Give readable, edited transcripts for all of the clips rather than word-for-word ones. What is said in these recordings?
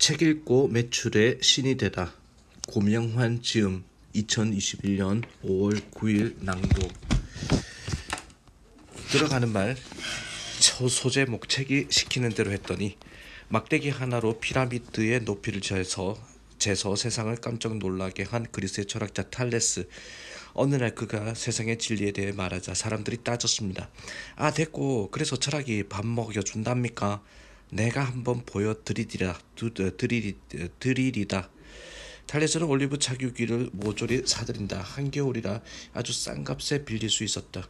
책 읽고 매출의 신이 되다. 고명환 지음 2021년 5월 9일 낭독. 들어가는 말. 소재 목책이 시키는 대로 했더니 막대기 하나로 피라미드의 높이를 재서 세상을 깜짝 놀라게 한 그리스의 철학자 탈레스. 어느 날 그가 세상의 진리에 대해 말하자 사람들이 따졌습니다. 아, 됐고, 그래서 철학이 밥 먹여준답니까? 내가 한번 보여드리리다. 탈레스는 올리브 착유기를 모조리 사들인다. 한겨울이라 아주 싼 값에 빌릴 수 있었다.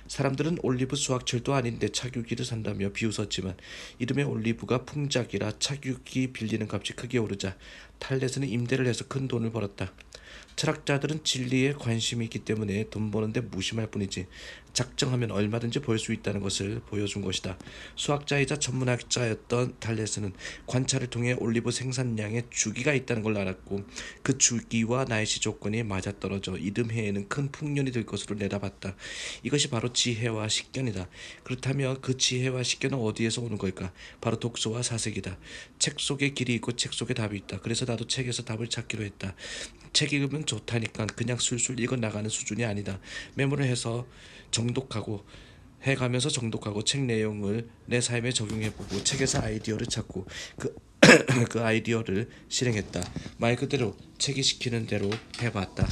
사람들은 올리브 수확철도 아닌데 착유기를 산다며 비웃었지만 이름의 올리브가 풍작이라 착유기 빌리는 값이 크게 오르자 탈레스는 임대를 해서 큰 돈을 벌었다. 철학자들은 진리에 관심이 있기 때문에 돈 버는데 무심할 뿐이지 작정하면 얼마든지 벌 수 있다는 것을 보여준 것이다. 수학자이자 전문학자였던 탈레스는 관찰을 통해 올리브 생산량에 주기가 있다는 걸 알았고 그 주기와 날씨 조건이 맞아떨어져 이듬 해에는 큰 풍년이 될 것으로 내다봤다. 이것이 바로 지혜와 식견이다. 그렇다면 그 지혜와 식견은 어디에서 오는 걸까? 바로 독서와 사색이다. 책 속에 길이 있고 책 속에 답이 있다. 그래서 나도 책에서 답을 찾기로 했다. 책 읽으면 좋다니까 그냥 술술 읽어 나가는 수준이 아니다. 메모를 해서 해가면서 정독하고 책 내용을 내 삶에 적용해보고 책에서 아이디어를 찾고 그 아이디어를 실행했다. 말 그대로 책이 시키는 대로 해봤다.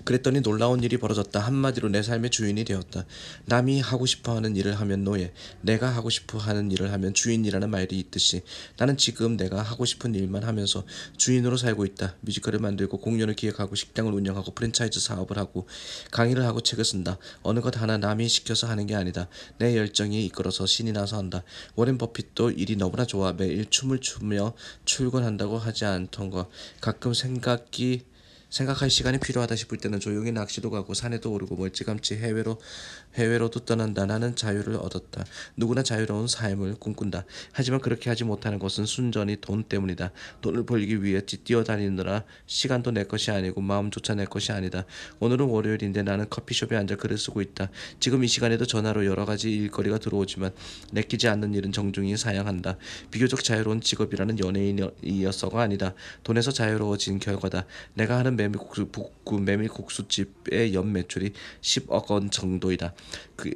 그랬더니 놀라운 일이 벌어졌다. 한마디로 내 삶의 주인이 되었다. 남이 하고 싶어하는 일을 하면 노예, 내가 하고 싶어하는 일을 하면 주인이라는 말이 있듯이 나는 지금 내가 하고 싶은 일만 하면서 주인으로 살고 있다. 뮤지컬을 만들고 공연을 기획하고 식당을 운영하고 프랜차이즈 사업을 하고 강의를 하고 책을 쓴다. 어느 것 하나 남이 시켜서 하는 게 아니다. 내 열정이 이끌어서 신이 나서 한다. 워렌 버핏도 일이 너무나 좋아 매일 춤을 추며 출근한다고 하지 않던 거. 가끔 생각할 시간이 필요하다 싶을 때는 조용히 낚시도 가고 산에도 오르고 멀찌감치 해외로도 떠난다. 나는 자유를 얻었다. 누구나 자유로운 삶을 꿈꾼다. 하지만 그렇게 하지 못하는 것은 순전히 돈 때문이다. 돈을 벌기 위해 뛰어다니느라 시간도 내 것이 아니고 마음조차 내 것이 아니다. 오늘은 월요일인데 나는 커피숍에 앉아 글을 쓰고 있다. 지금 이 시간에도 전화로 여러 가지 일거리가 들어오지만 내키지 않는 일은 정중히 사양한다. 비교적 자유로운 직업이라는 연예인이어서가 아니다. 돈에서 자유로워진 결과다. 내가 하는 메밀국수집의 연 매출이 10억 원 정도이다.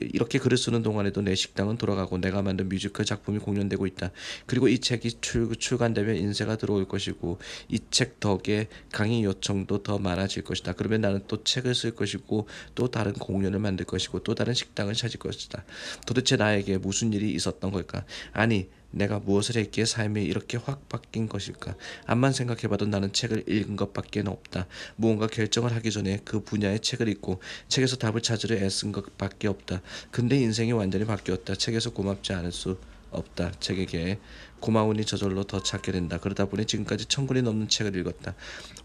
이렇게 글을 쓰는 동안에도 내 식당은 돌아가고 내가 만든 뮤지컬 작품이 공연되고 있다. 그리고 이 책이 출간되면 인쇄가 들어올 것이고 이 책 덕에 강의 요청도 더 많아질 것이다. 그러면 나는 또 책을 쓸 것이고 또 다른 공연을 만들 것이고 또 다른 식당을 찾을 것이다. 도대체 나에게 무슨 일이 있었던 걸까? 아니, 내가 무엇을 했기에 삶이 이렇게 확 바뀐 것일까? 암만 생각해봐도 나는 책을 읽은 것밖에 없다. 무언가 결정을 하기 전에 그 분야의 책을 읽고 책에서 답을 찾으려 애쓴 것밖에 없다. 근데 인생이 완전히 바뀌었다. 책에서 고맙지 않을 수 없다. 책에게 고마우니 저절로 더 찾게 된다. 그러다 보니 지금까지 1000권이 넘는 책을 읽었다.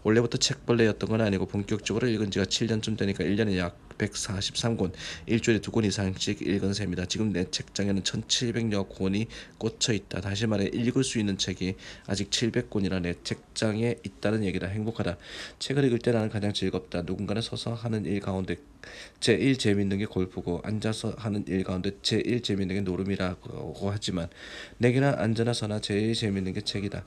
원래부터 책벌레였던 건 아니고 본격적으로 읽은 지가 7년쯤 되니까 1년에 약 143권, 일주일에 2권 이상씩 읽은 셈이다. 지금 내 책장에는 1700여 권이 꽂혀 있다. 다시 말해 읽을 수 있는 책이 아직 700권이나 내 책장에 있다는 얘기다. 행복하다. 책을 읽을 때 나는 가장 즐겁다. 누군가는 서서 하는 일 가운데 제일 재밌는 게 골프고 앉아서 하는 일 가운데 제일 재밌는 게 노름이라고 하지만 내게는 앉아나 서나 제일 재밌는 게 책이다.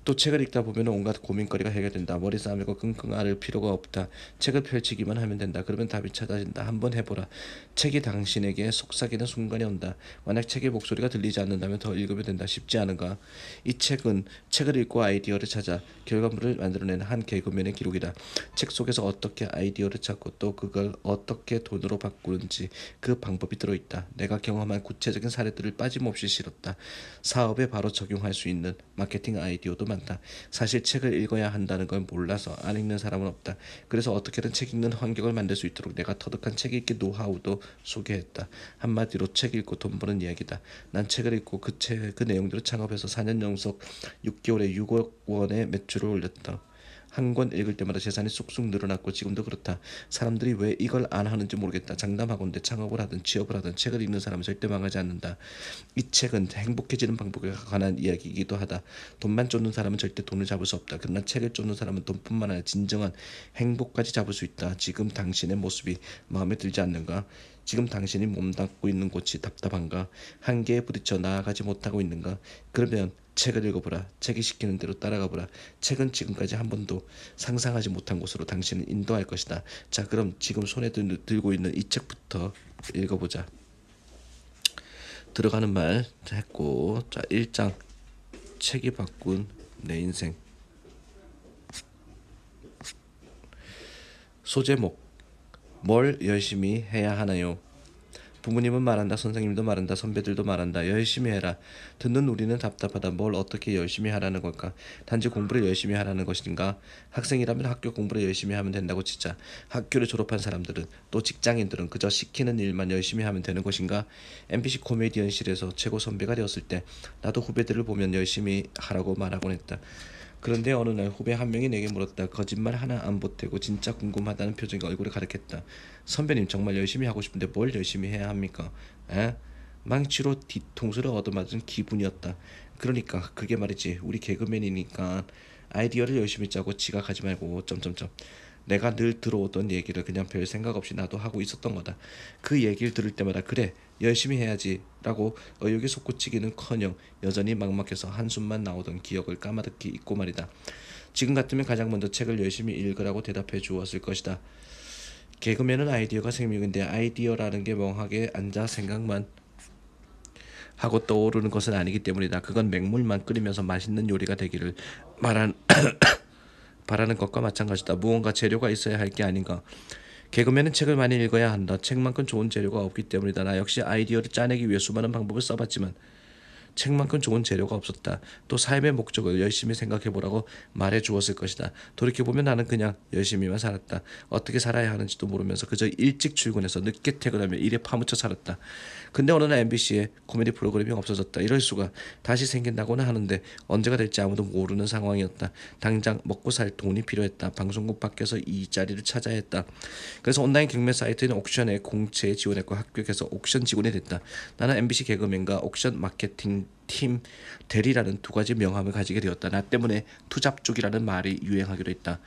또 책을 읽다 보면 온갖 고민거리가 해결된다. 머리 싸매고 끙끙 앓을 필요가 없다. 책을 펼치기만 하면 된다. 그러면 답이 찾아진다. 한번 해보라. 책이 당신에게 속삭이는 순간이 온다. 만약 책의 목소리가 들리지 않는다면 더 읽으면 된다. 쉽지 않은가? 이 책은 책을 읽고 아이디어를 찾아 결과물을 만들어내는 한 개그맨의 기록이다. 책 속에서 어떻게 아이디어를 찾고 또 그걸 어떻게 돈으로 바꾸는지 그 방법이 들어있다. 내가 경험한 구체적인 사례들을 빠짐없이 실었다. 사업에 바로 적용할 수 있는 마케팅 아이디어도 많다. 사실 책을 읽어야 한다는 걸 몰라서 안 읽는 사람은 없다. 그래서 어떻게든 책 읽는 환경을 만들 수 있도록 내가 터득한 책 읽기 노하우도 소개했다. 한마디로 책 읽고 돈 버는 이야기다. 난 책을 읽고 그 내용대로 창업해서 4년 연속 6개월에 6억 원의 매출을 올렸다. 한 권 읽을 때마다 재산이 쑥쑥 늘어났고 지금도 그렇다. 사람들이 왜 이걸 안 하는지 모르겠다. 장담하건대 창업을 하든 취업을 하든 책을 읽는 사람은 절대 망하지 않는다. 이 책은 행복해지는 방법에 관한 이야기이기도 하다. 돈만 쫓는 사람은 절대 돈을 잡을 수 없다. 그러나 책을 쫓는 사람은 돈뿐만 아니라 진정한 행복까지 잡을 수 있다. 지금 당신의 모습이 마음에 들지 않는가? 지금 당신이 몸담고 있는 곳이 답답한가? 한계에 부딪혀 나아가지 못하고 있는가? 그러면 책을 읽어보라. 책이 시키는 대로 따라가보라. 책은 지금까지 한 번도 상상하지 못한 곳으로 당신을 인도할 것이다. 자, 그럼 지금 손에 들고 있는 이 책부터 읽어보자. 들어가는 말 했고, 자, 1장 책이 바꾼 내 인생. 소제목, 뭘 열심히 해야 하나요? 부모님은 말한다. 선생님도 말한다. 선배들도 말한다. 열심히 해라. 듣는 우리는 답답하다. 뭘 어떻게 열심히 하라는 걸까? 단지 공부를 열심히 하라는 것인가? 학생이라면 학교 공부를 열심히 하면 된다고 치자. 학교를 졸업한 사람들은, 또 직장인들은 그저 시키는 일만 열심히 하면 되는 것인가? MBC 코미디언실에서 최고 선배가 되었을 때 나도 후배들을 보면 열심히 하라고 말하곤 했다. 그런데 어느 날 후배 한 명이 내게 물었다. 거짓말 하나 안 보태고 진짜 궁금하다는 표정이 얼굴에 가득했다. 선배님, 정말 열심히 하고 싶은데 뭘 열심히 해야 합니까? 에? 망치로 뒤통수를 얻어맞은 기분이었다. 그러니까 그게 말이지, 우리 개그맨이니까 아이디어를 열심히 짜고 지각하지 말고 점점점. 내가 늘 들어오던 얘기를 그냥 별 생각 없이 나도 하고 있었던 거다. 그 얘기를 들을 때마다 그래, 열심히 해야지 라고 의욕이 솟구치기는커녕 여전히 막막해서 한숨만 나오던 기억을 까마득히 잊고 말이다. 지금 같으면 가장 먼저 책을 열심히 읽으라고 대답해 주었을 것이다. 개그맨은 아이디어가 생명인데 아이디어라는 게 멍하게 앉아 생각만 하고 떠오르는 것은 아니기 때문이다. 그건 맹물만 끓이면서 맛있는 요리가 되기를 바라는 것과 마찬가지다. 무언가 재료가 있어야 할 게 아닌가. 개그맨은 책을 많이 읽어야 한다. 책만큼 좋은 재료가 없기 때문이다. 나 역시 아이디어를 짜내기 위해 수많은 방법을 써봤지만 책만큼 좋은 재료가 없었다. 또 삶의 목적을 열심히 생각해보라고 말해 주었을 것이다. 돌이켜보면 나는 그냥 열심히만 살았다. 어떻게 살아야 하는지도 모르면서 그저 일찍 출근해서 늦게 퇴근하며 일에 파묻혀 살았다. 근데 어느 날 MBC에 코미디 프로그램이 없어졌다. 이럴 수가. 다시 생긴다고는 하는데 언제가 될지 아무도 모르는 상황이었다. 당장 먹고 살 돈이 필요했다. 방송국 밖에서 이 자리를 찾아야 했다. 그래서 온라인 경매 사이트인 옥션에 공채에 지원했고 합격해서 옥션 직원이 됐다. 나는 MBC 개그맨과 옥션 마케팅 팀 대리라는 두 가지 명함을 가지게 되었다. 나 때문에 투잡족이라는 말이 유행하기로 했다.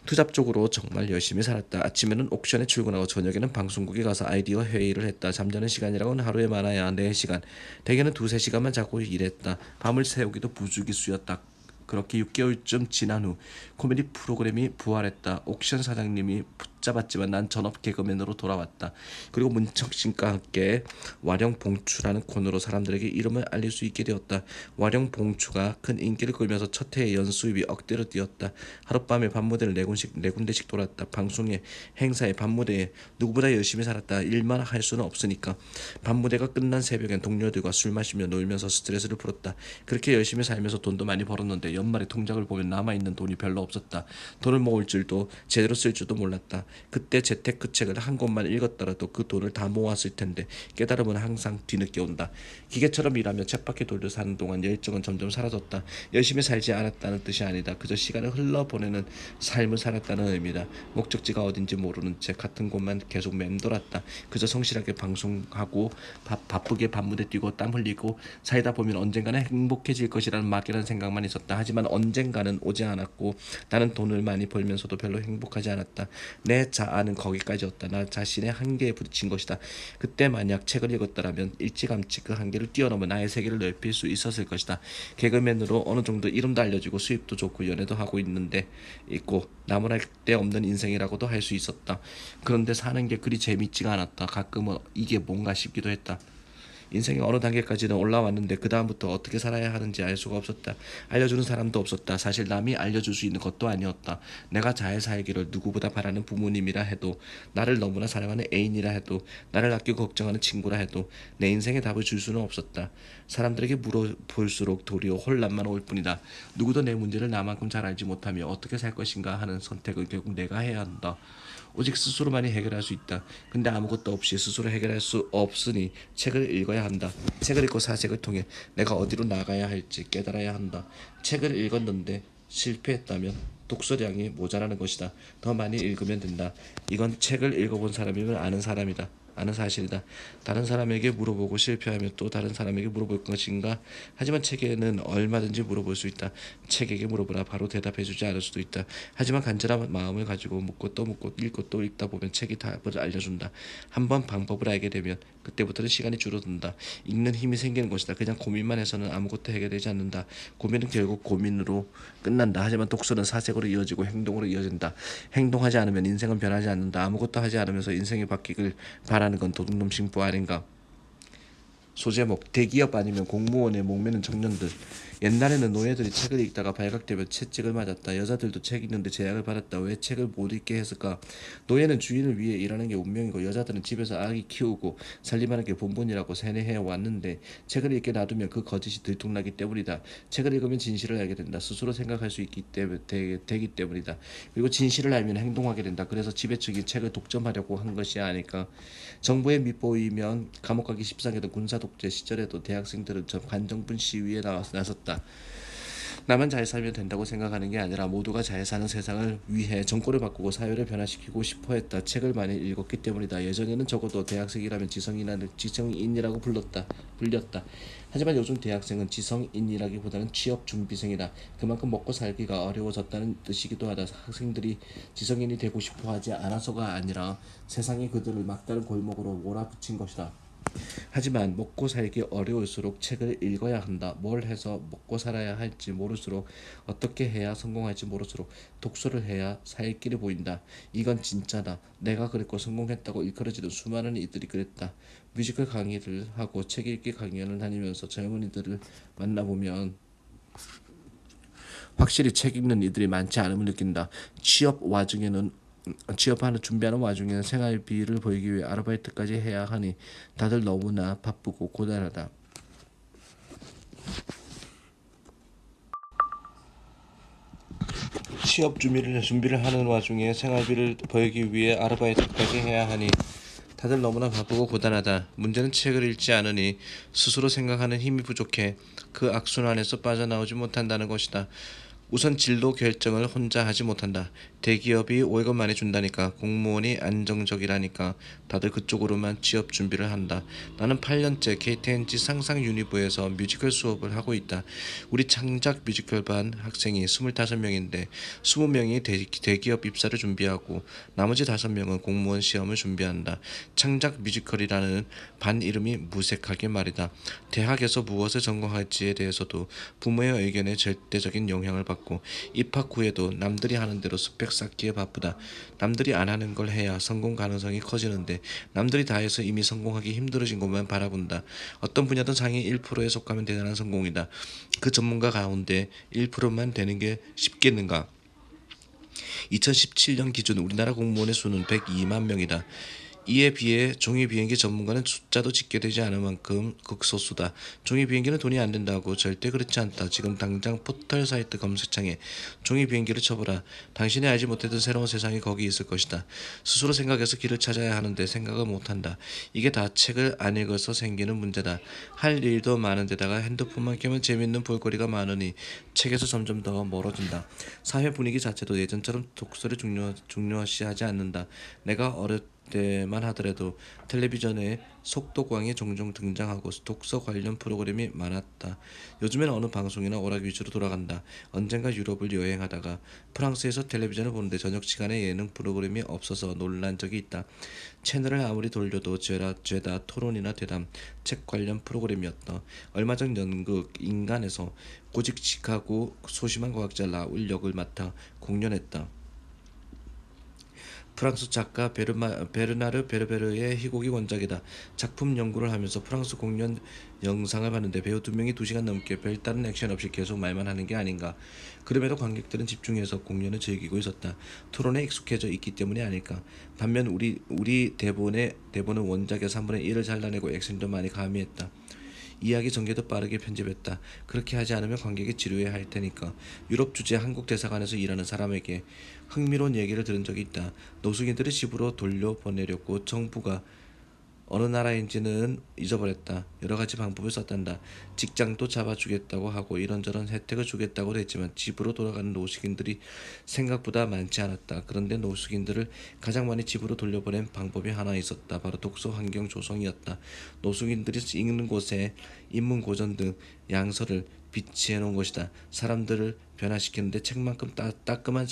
투잡족으로 정말 열심히 살았다. 아침에는 옥션에 출근하고 저녁에는 방송국에 가서 아이디어 회의를 했다. 잠자는 시간이라고는 하루에 많아야 4시간, 대개는 2-3시간만 자고 일했다. 밤을 새우기도 부주기수였다. 그렇게 6개월쯤 지난 후 코미디 프로그램이 부활했다. 옥션 사장님이 붙잡았지만 난 전업 개그맨으로 돌아왔다. 그리고 문척신과 함께 와령봉추라는 코너로 사람들에게 이름을 알릴 수 있게 되었다. 와령봉추가 큰 인기를 끌면서 첫 해의 연수입이 억대로 뛰었다. 하룻밤에 밤무대를 4군데씩 돌았다. 방송에, 행사에, 밤무대에 누구보다 열심히 살았다. 일만 할 수는 없으니까. 밤무대가 끝난 새벽엔 동료들과 술 마시며 놀면서 스트레스를 풀었다. 그렇게 열심히 살면서 돈도 많이 벌었는데 연말에 통장을 보면 남아있는 돈이 별로 없었다. 돈을 모을 줄도 제대로 쓸 줄도 몰랐다. 그때 재테크 책을 한 권만 읽었더라도 그 돈을 다 모았을 텐데 깨달음은 항상 뒤늦게 온다. 기계처럼 일하며 쳇바퀴 돌려 사는 동안 열정은 점점 사라졌다. 열심히 살지 않았다는 뜻이 아니다. 그저 시간을 흘러보내는 삶을 살았다는 의미다. 목적지가 어딘지 모르는 채 같은 곳만 계속 맴돌았다. 그저 성실하게 방송하고 바쁘게 밤무대 뛰고 땀 흘리고 살다 보면 언젠가는 행복해질 것이라는 막연한 생각만 있었다. 하지만 언젠가는 오지 않았고 나는 돈을 많이 벌면서도 별로 행복하지 않았다. 내 자아는 거기까지였다. 나 자신의 한계에 부딪힌 것이다. 그때 만약 책을 읽었더라면 일찌감치 그 한계를 뛰어넘어 나의 세계를 넓힐 수 있었을 것이다. 개그맨으로 어느 정도 이름도 알려지고 수입도 좋고 연애도 하고 있고 나무랄 데 없는 인생이라고도 할 수 있었다. 그런데 사는 게 그리 재밌지가 않았다. 가끔은 이게 뭔가 싶기도 했다. 인생의 어느 단계까지는 올라왔는데 그 다음부터 어떻게 살아야 하는지 알 수가 없었다. 알려주는 사람도 없었다. 사실 남이 알려줄 수 있는 것도 아니었다. 내가 잘 살기를 누구보다 바라는 부모님이라 해도, 나를 너무나 사랑하는 애인이라 해도, 나를 아끼고 걱정하는 친구라 해도 내 인생에 답을 줄 수는 없었다. 사람들에게 물어볼수록 도리어 혼란만 올 뿐이다. 누구도 내 문제를 나만큼 잘 알지 못하며 어떻게 살 것인가 하는 선택을 결국 내가 해야 한다. 오직 스스로만이 해결할 수 있다. 근데 아무것도 없이 스스로 해결할 수 없으니 책을 읽어야 한다. 책을 읽고 사색을 통해 내가 어디로 나가야 할지 깨달아야 한다. 책을 읽었는데 실패했다면 독서량이 모자라는 것이다. 더 많이 읽으면 된다. 이건 책을 읽어본 사람이면 아는 사람이다. 아는 사실이다. 다른 사람에게 물어보고 실패하면 또 다른 사람에게 물어볼 것인가? 하지만 책에는 얼마든지 물어볼 수 있다. 책에게 물어보라 바로 대답해주지 않을 수도 있다. 하지만 간절한 마음을 가지고 묻고 또 묻고 읽고 또 읽다 보면 책이 답을 알려준다. 한번 방법을 알게 되면 그때부터는 시간이 줄어든다. 읽는 힘이 생기는 것이다. 그냥 고민만 해서는 아무것도 해결되지 않는다. 고민은 결국 고민으로 끝난다. 하지만 독서는 사색으로 이어지고 행동으로 이어진다. 행동하지 않으면 인생은 변하지 않는다. 아무것도 하지 않으면서 인생이 바뀌길 바라는 건 도둑놈 심보 아닌가. 소제목 대기업 아니면 공무원에 목매는 청년들. 옛날에는 노예들이 책을 읽다가 발각되면 채찍을 맞았다. 여자들도 책 읽는데 제약을 받았다. 왜 책을 못 읽게 했을까? 노예는 주인을 위해 일하는 게 운명이고 여자들은 집에서 아기 키우고 살림하는 게 본분이라고 세뇌해 왔는데 책을 읽게 놔두면 그 거짓이 들통나기 때문이다. 책을 읽으면 진실을 알게 된다. 스스로 생각할 수 있기 때문에 되기 때문이다. 그리고 진실을 알면 행동하게 된다. 그래서 지배층이 책을 독점하려고 한 것이 아닐까. 정부에 밑보이면 감옥 가기 십상이던 군사 독재 시절에도 대학생들은 저 관정분 시위에 나섰다. 나만 잘 살면 된다고 생각하는 게 아니라 모두가 잘 사는 세상을 위해 정권을 바꾸고 사회를 변화시키고 싶어 했다. 책을 많이 읽었기 때문이다. 예전에는 적어도 대학생이라면 지성인이라고 불렸다. 하지만 요즘 대학생은 지성인이라기보다는 취업준비생이다. 그만큼 먹고 살기가 어려워졌다는 뜻이기도 하다. 학생들이 지성인이 되고 싶어 하지 않아서가 아니라 세상이 그들을 막다른 골목으로 몰아붙인 것이다. 하지만 먹고 살기 어려울수록 책을 읽어야 한다. 뭘 해서 먹고 살아야 할지 모를수록 어떻게 해야 성공할지 모를수록 독서를 해야 살 길이 보인다. 이건 진짜다. 내가 그랬고 성공했다고 일컬어지는 수많은 이들이 그랬다. 뮤지컬 강의를 하고 책 읽기 강연을 다니면서 젊은이들을 만나보면 확실히 책 읽는 이들이 많지 않음을 느낀다. 준비하는 와중에는 생활비를 벌기 위해 아르바이트까지 해야 하니 다들 너무나 바쁘고 고단하다. 준비를 하는 와중에 생활비를 벌기 위해 아르바이트까지 해야 하니 다들 너무나 바쁘고 고단하다. 문제는 책을 읽지 않으니 스스로 생각하는 힘이 부족해 그 악순환에서 빠져나오지 못한다는 것이다. 우선 진로 결정을 혼자 하지 못한다. 대기업이 월급 많이 준다니까, 공무원이 안정적이라니까 다들 그쪽으로만 취업 준비를 한다. 나는 8년째 KTNG 상상 유니브에서 뮤지컬 수업을 하고 있다. 우리 창작 뮤지컬 반 학생이 25명인데 20명이 대기업 입사를 준비하고 나머지 5명은 공무원 시험을 준비한다. 창작 뮤지컬이라는 반 이름이 무색하게 말이다. 대학에서 무엇을 전공할지에 대해서도 부모의 의견에 절대적인 영향을 받고 입학 후에도 남들이 하는 대로 스펙 쌓기에 바쁘다. 남들이 안 하는 걸 해야 성공 가능성이 커지는데 남들이 다 해서 이미 성공하기 힘들어진 것만 바라본다. 어떤 분야든 상위 1%에 속하면 대단한 성공이다. 그 전문가 가운데 1%만 되는 게 쉽겠는가? 2017년 기준 우리나라 공무원의 수는 102만 명이다. 이에 비해 종이 비행기 전문가는 숫자도 집계되지 않을 만큼 극소수다. 종이 비행기는 돈이 안 된다고 절대 그렇지 않다. 지금 당장 포털 사이트 검색창에 종이 비행기를 쳐보라. 당신이 알지 못했던 새로운 세상이 거기 있을 것이다. 스스로 생각해서 길을 찾아야 하는데 생각을 못한다. 이게 다 책을 안 읽어서 생기는 문제다. 할 일도 많은데다가 핸드폰만 켜면 재밌는 볼거리가 많으니 책에서 점점 더 멀어진다. 사회 분위기 자체도 예전처럼 독서를 중요시하지 않는다. 내가 때만 하더라도 텔레비전에 속독왕이 종종 등장하고 독서 관련 프로그램이 많았다. 요즘엔 어느 방송이나 오락 위주로 돌아간다. 언젠가 유럽을 여행하다가 프랑스에서 텔레비전을 보는데 저녁 시간에 예능 프로그램이 없어서 놀란 적이 있다. 채널을 아무리 돌려도 죄다 토론이나 대담, 책 관련 프로그램이었다. 얼마 전 연극 인간에서 고직직하고 소심한 과학자 라울 역을 맡아 공연했다. 프랑스 작가 베르나르 베르베르의 희곡이 원작이다. 작품 연구를 하면서 프랑스 공연 영상을 봤는데 배우 2명이 2시간 넘게 별다른 액션 없이 계속 말만 하는 게 아닌가. 그럼에도 관객들은 집중해서 공연을 즐기고 있었다. 토론에 익숙해져 있기 때문이 아닐까. 반면 우리 대본은 원작의 3분의 1을 잘라내고 액션도 많이 가미했다. 이야기 전개도 빠르게 편집했다. 그렇게 하지 않으면 관객이 지루해 할 테니까. 유럽 주재 한국 대사관에서 일하는 사람에게 흥미로운 얘기를 들은 적이 있다. 노숙인들을 집으로 돌려보내려고 정부가 어느 나라인지는 잊어버렸다. 여러 가지 방법을 썼단다. 직장도 잡아주겠다고 하고 이런저런 혜택을 주겠다고 했지만 집으로 돌아가는 노숙인들이 생각보다 많지 않았다. 그런데 노숙인들을 가장 많이 집으로 돌려보낸 방법이 하나 있었다. 바로 독서 환경 조성이었다. 노숙인들이 읽는 곳에 인문 고전 등 양서를 비치해 놓은 것이다. 사람들을 변화시키는데 책만큼 따끔한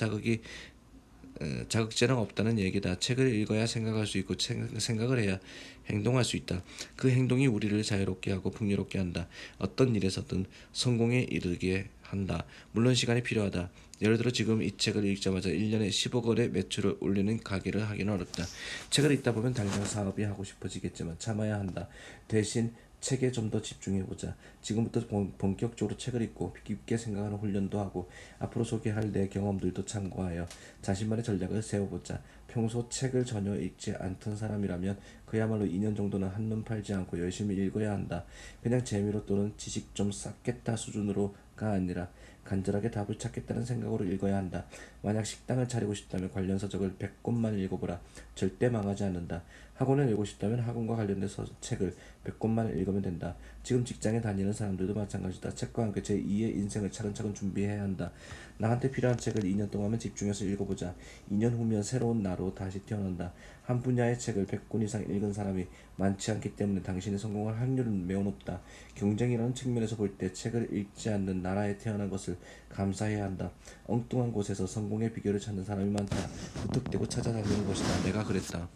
자극제는 없다는 얘기다. 책을 읽어야 생각할 수 있고 생각을 해야 행동할 수 있다. 그 행동이 우리를 자유롭게 하고 풍요롭게 한다. 어떤 일에서든 성공에 이르게 한다. 물론 시간이 필요하다. 예를 들어 지금 이 책을 읽자마자 1년에 10억 원의 매출을 올리는 가게를 하기는 어렵다. 책을 읽다 보면 당장 사업이 하고 싶어지겠지만 참아야 한다. 대신 책에 좀 더 집중해보자. 지금부터 본격적으로 책을 읽고 깊게 생각하는 훈련도 하고 앞으로 소개할 내 경험들도 참고하여 자신만의 전략을 세워보자. 평소 책을 전혀 읽지 않던 사람이라면 그야말로 2년 정도는 한눈 팔지 않고 열심히 읽어야 한다. 그냥 재미로 또는 지식 좀 쌓겠다 수준으로가 아니라 간절하게 답을 찾겠다는 생각으로 읽어야 한다. 만약 식당을 차리고 싶다면 관련 서적을 100권만 읽어보라. 절대 망하지 않는다. 학원을 열고 싶다면 학원과 관련된 책을 100권만 읽으면 된다. 지금 직장에 다니는 사람들도 마찬가지다. 책과 함께 제2의 인생을 차근차근 준비해야 한다. 나한테 필요한 책을 2년 동안만 집중해서 읽어보자. 2년 후면 새로운 나로 다시 태어난다. 한 분야의 책을 100권 이상 읽은 사람이 많지 않기 때문에 당신이 성공할 확률은 매우 높다. 경쟁이라는 측면에서 볼 때 책을 읽지 않는 나라에 태어난 것을 감사해야 한다. 엉뚱한 곳에서 성공의 비결을 찾는 사람이 많다. 무턱대고 찾아다니는 것이다. 내가 그랬다.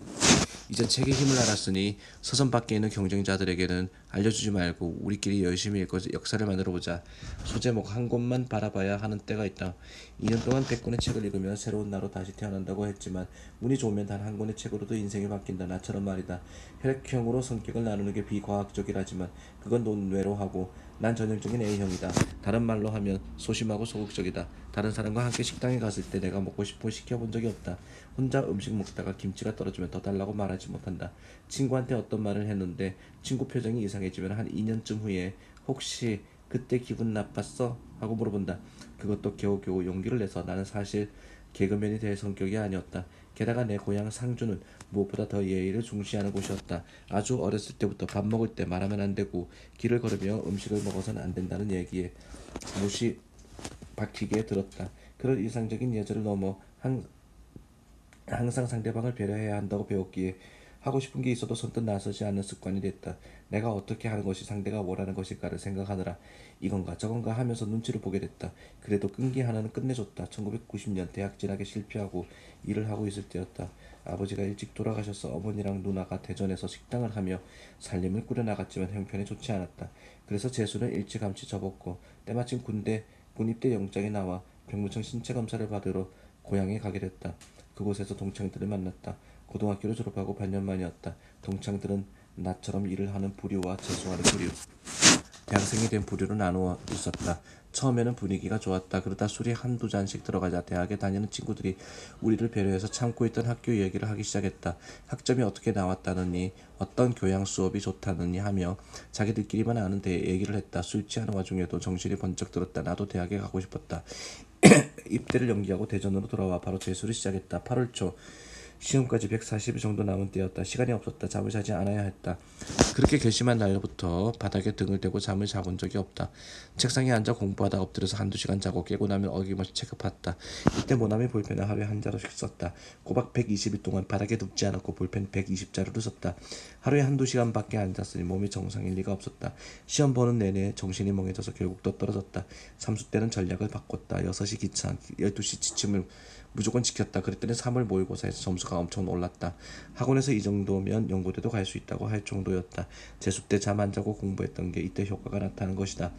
이제 책의 힘을 알았으니 서점 밖에 있는 경쟁자들에게는 알려주지 말고 우리끼리 열심히 읽고 역사를 만들어보자. 소제목 한 권만 바라봐야 하는 때가 있다. 2년 동안 100권의 책을 읽으면 새로운 나로 다시 태어난다고 했지만 운이 좋으면 단 한 권의 책으로도 인생이 바뀐다. 나처럼 말이다. 혈액형으로 성격을 나누는 게 비과학적이라지만 그건 논외로 하고 난 전형적인 A형이다. 다른 말로 하면 소심하고 소극적이다. 다른 사람과 함께 식당에 갔을 때 내가 먹고 싶은 걸 시켜본 적이 없다. 혼자 음식 먹다가 김치가 떨어지면 더 달라고 말하지 못한다. 친구한테 어떤 말을 했는데 친구 표정이 이상해지면 한 2년쯤 후에 혹시 그때 기분 나빴어? 하고 물어본다. 그것도 겨우겨우 용기를 내서 나는 사실 개그맨이 될 성격이 아니었다. 게다가 내 고향 상주는 무엇보다 더 예의를 중시하는 곳이었다. 아주 어렸을 때부터 밥 먹을 때 말하면 안 되고 길을 걸으며 음식을 먹어서는 안 된다는 얘기에 못이 박히게 들었다. 그런 일상적인 예절을 넘어 항상 상대방을 배려해야 한다고 배웠기에 하고 싶은 게 있어도 선뜻 나서지 않는 습관이 됐다. 내가 어떻게 하는 것이 상대가 원하는 것일까를 생각하느라 이건가 저건가 하면서 눈치를 보게 됐다. 그래도 끈기 하나는 끝내줬다. 1990년 대학 진학에 실패하고 일을 하고 있을 때였다. 아버지가 일찍 돌아가셔서 어머니랑 누나가 대전에서 식당을 하며 살림을 꾸려나갔지만 형편이 좋지 않았다. 그래서 재수는 일찌감치 접었고 때마침 군 입대 영장이 나와 병무청 신체 검사를 받으러 고향에 가게 됐다. 그곳에서 동창들을 만났다. 고등학교를 졸업하고 반년 만이었다. 동창들은 나처럼 일을 하는 부류와 재수하는 부류, 대학생이 된 부류로 나누어 있었다. 처음에는 분위기가 좋았다. 그러다 술이 한두 잔씩 들어가자 대학에 다니는 친구들이 우리를 배려해서 참고 있던 학교 얘기를 하기 시작했다. 학점이 어떻게 나왔다느니 어떤 교양 수업이 좋다느니 하며 자기들끼리만 아는 대 얘기를 했다. 술 취하는 와중에도 정신이 번쩍 들었다. 나도 대학에 가고 싶었다. 입대를 연기하고 대전으로 돌아와 바로 재수를 시작했다. 8월 초 시험까지 140일 정도 남은 때였다. 시간이 없었다. 잠을 자지 않아야 했다. 그렇게 결심한 날부터 바닥에 등을 대고 잠을 자본 적이 없다. 책상에 앉아 공부하다 엎드려서 한두 시간 자고 깨고 나면 어김없이 책을 봤다. 이때 모나미 볼펜을 하루에 한 자루씩 썼다. 꼬박 120일 동안 바닥에 눕지 않았고 볼펜 120자루를 썼다. 하루에 한두 시간밖에 앉았으니 몸이 정상일 리가 없었다. 시험 보는 내내 정신이 멍해져서 결국 또 떨어졌다. 삼수 때는 전략을 바꿨다. 6시 기차, 12시 지침을 무조건 지켰다. 그랬더니 3월 모의고사에서 점수가 엄청 올랐다. 학원에서 이 정도면 연고대도 갈 수 있다고 할 정도였다. 재수 때 잠 안 자고 공부했던 게 이때 효과가 나타난 것이다.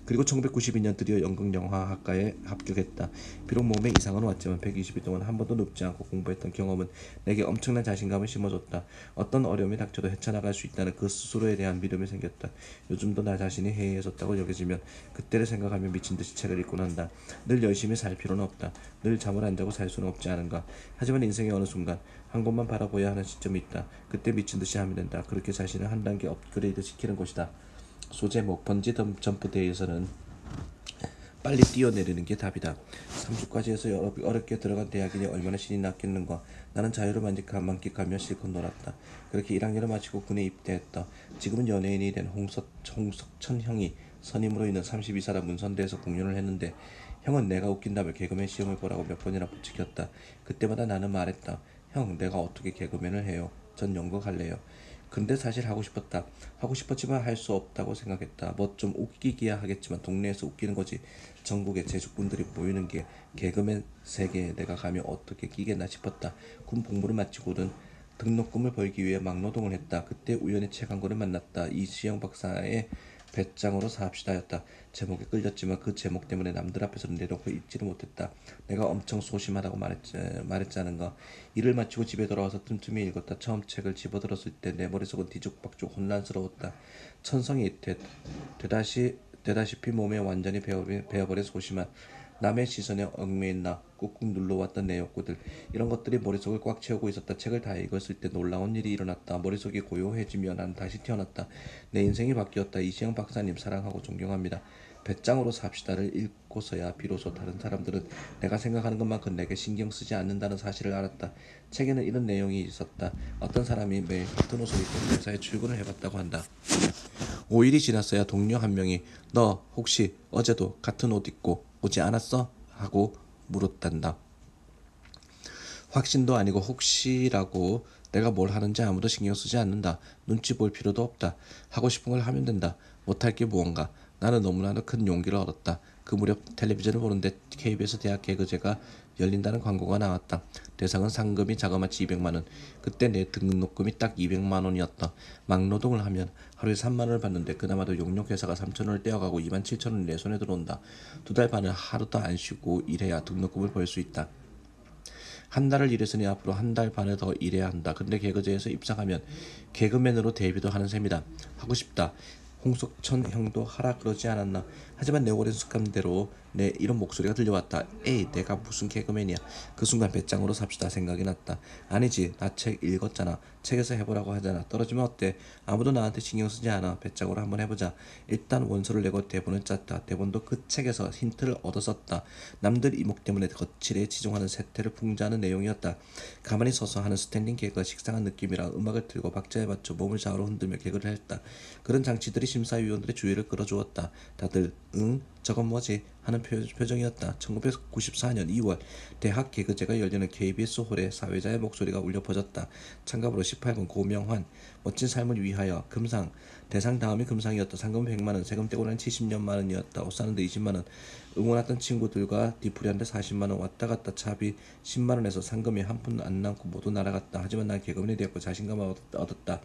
그리고 1992년 드디어 연극영화학과에 합격했다. 비록 몸에 이상은 왔지만 120일 동안 한 번도 눕지 않고 공부했던 경험은 내게 엄청난 자신감을 심어줬다. 어떤 어려움이 닥쳐도 헤쳐나갈 수 있다는 그 스스로에 대한 믿음이 생겼다. 요즘도 나 자신이 해이해졌다고 여겨지면 그때를 생각하며 미친듯이 책을 읽곤 한다. 늘 열심히 살 필요는 없다. 늘 잠을 안 자고 살 수는 없지 않은가. 하지만 인생의 어느 순간 한 곳만 바라보아야 하는 시점이 있다. 그때 미친듯이 하면 된다. 그렇게 자신을 한 단계 업그레이드 시키는 것이다. 소제목 번지 점프대회에서는 빨리 뛰어내리는 게 답이다. 삼수까지 해서 어렵게 들어간 대학이니 얼마나 신이 났겠는가. 나는 자유를 만끽하며 실컷 놀았다. 그렇게 1학년을 마치고 군에 입대했다. 지금은 연예인이 된 홍석천 형이 선임으로 있는 32사단 문선대에서 공연을 했는데 형은 내가 웃긴다며 개그맨 시험을 보라고 몇 번이나 부추겼다. 그때마다 나는 말했다. 형, 내가 어떻게 개그맨을 해요? 전 연극 할래요. 근데 사실 하고 싶었다. 하고 싶었지만 할 수 없다고 생각했다. 뭐 좀 웃기기야 하겠지만 동네에서 웃기는 거지. 전국에 제주꾼들이 모이는 게 개그맨 세계에 내가 가면 어떻게 끼겠나 싶었다. 군 복무를 마치고는 등록금을 벌기 위해 막노동을 했다. 그때 우연히 최강고를 만났다. 이시영 박사의 배짱으로 사합시다였다. 제목에 끌렸지만 그 제목 때문에 남들 앞에서는 내놓고 있지를 못했다. 내가 엄청 소심하다고 말했자는가. 일을 마치고 집에 돌아와서 틈틈이 읽었다. 처음 책을 집어들었을 때 내 머릿속은 뒤죽박죽 혼란스러웠다. 천성이 되다시피 몸에 완전히 배어버린 소심한 남의 시선에 얽매인 나 꾹꾹 눌러왔던 내 욕구들, 이런 것들이 머릿속을 꽉 채우고 있었다. 책을 다 읽었을 때 놀라운 일이 일어났다. 머릿속이 고요해지며 난 다시 태어났다. 내 인생이 바뀌었다. 이시영 박사님 사랑하고 존경합니다. 배짱으로 삽시다를 읽고서야 비로소 다른 사람들은 내가 생각하는 것만큼 내게 신경 쓰지 않는다는 사실을 알았다. 책에는 이런 내용이 있었다. 어떤 사람이 매일 같은 옷을 입고 회사에 출근을 해봤다고 한다. 5일이 지났어야 동료 한 명이 너 혹시 어제도 같은 옷 입고 오지 않았어? 하고 물었단다. 확신도 아니고 혹시라고. 내가 뭘 하는지 아무도 신경 쓰지 않는다. 눈치 볼 필요도 없다. 하고 싶은 걸 하면 된다. 못할 게 무언가. 나는 너무나도 큰 용기를 얻었다. 그 무렵 텔레비전을 보는데 KBS 대학 개그제가 열린다는 광고가 나왔다. 대상은 상금이 자그마치 200만원. 그때 내 등록금이 딱 200만원이었다. 막노동을 하면 하루에 3만원을 받는데 그나마도 용역회사가 3천원을 떼어가고 27,000원이 내 손에 들어온다. 2달 반을 하루도 안 쉬고 일해야 등록금을 벌 수 있다. 한 달을 일했으니 앞으로 한 달 반을 더 일해야 한다. 근데 개그제에서 입상하면 개그맨으로 데뷔도 하는 셈이다. 하고 싶다. 홍석천 형도 하라 그러지 않았나. 하지만 내 오랜 습관대로 내 이런 목소리가 들려왔다. 에이, 내가 무슨 개그맨이야. 그 순간 배짱으로 삽시다 생각이 났다. 아니지, 나 책 읽었잖아. 책에서 해보라고 하잖아. 떨어지면 어때? 아무도 나한테 신경 쓰지 않아. 배짱으로 한번 해보자. 일단 원서를 내고 대본을 짰다. 대본도 그 책에서 힌트를 얻어 썼다. 남들 이목 때문에 거칠에 지종하는 세태를 풍자하는 내용이었다. 가만히 서서 하는 스탠딩 개그가 식상한 느낌이라 음악을 틀고 박자에 맞춰 몸을 좌우로 흔들며 개그를 했다. 그런 장치들이 심사위원들의 주의를 끌어주었다. 다들 응? 저건 뭐지? 하는 표정이었다. 1994년 2월 대학 개그제가 열리는 KBS 홀에 사회자의 목소리가 울려 퍼졌다. 참가번호 18번 고명환. 멋진 삶을 위하여 금상. 대상 다음이 금상이었다. 상금 100만원, 세금 떼고 난 70년만원이었다. 옷 사는데 20만원. 응원했던 친구들과 뒤풀이한데 40만원. 왔다 갔다 차비 10만원에서 상금이 한 푼 안 남고 모두 날아갔다. 하지만 난 개그맨이 되었고 자신감을 얻었다.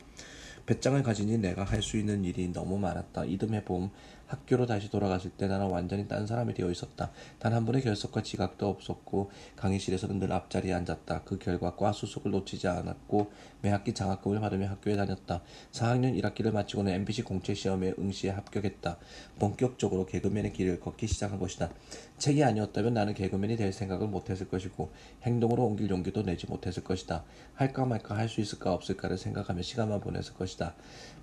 배짱을 가지니 내가 할 수 있는 일이 너무 많았다. 이듬해 봄 학교로 다시 돌아갔을 때 나는 완전히 딴 사람이 되어 있었다. 단 한 번의 결석과 지각도 없었고 강의실에서는 늘 앞자리에 앉았다. 그 결과 과 수속을 놓치지 않았고 매 학기 장학금을 받으며 학교에 다녔다. 4학년 1학기를 마치고는 MBC 공채 시험에 응시에 합격했다. 본격적으로 개그맨의 길을 걷기 시작한 것이다. 책이 아니었다면 나는 개그맨이 될 생각을 못했을 것이고 행동으로 옮길 용기도 내지 못했을 것이다. 할까 말까 할 수 있을까 없을까를 생각하며 시간만 보냈을 것이다.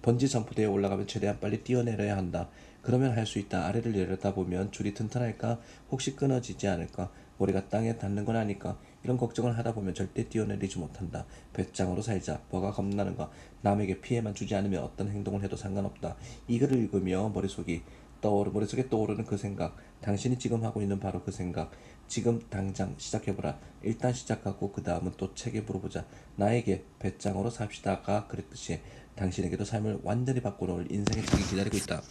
번지 점프대에 올라가면 최대한 빨리 뛰어내려야 한다. 그러면 할 수 있다. 아래를 내려다보면 줄이 튼튼할까? 혹시 끊어지지 않을까? 머리가 땅에 닿는 건 아닐까? 이런 걱정을 하다 보면 절대 뛰어내리지 못한다. 배짱으로 살자. 뭐가 겁나는가? 남에게 피해만 주지 않으면 어떤 행동을 해도 상관없다. 이 글을 읽으며 머릿속에 떠오르는 그 생각. 당신이 지금 하고 있는 바로 그 생각. 지금 당장 시작해보라. 일단 시작하고 그 다음은 또 책에 물어보자. 나에게 배짱으로 삽시다가 그랬듯이 당신에게도 삶을 완전히 바꿔놓을 인생의 책이 기다리고 있다.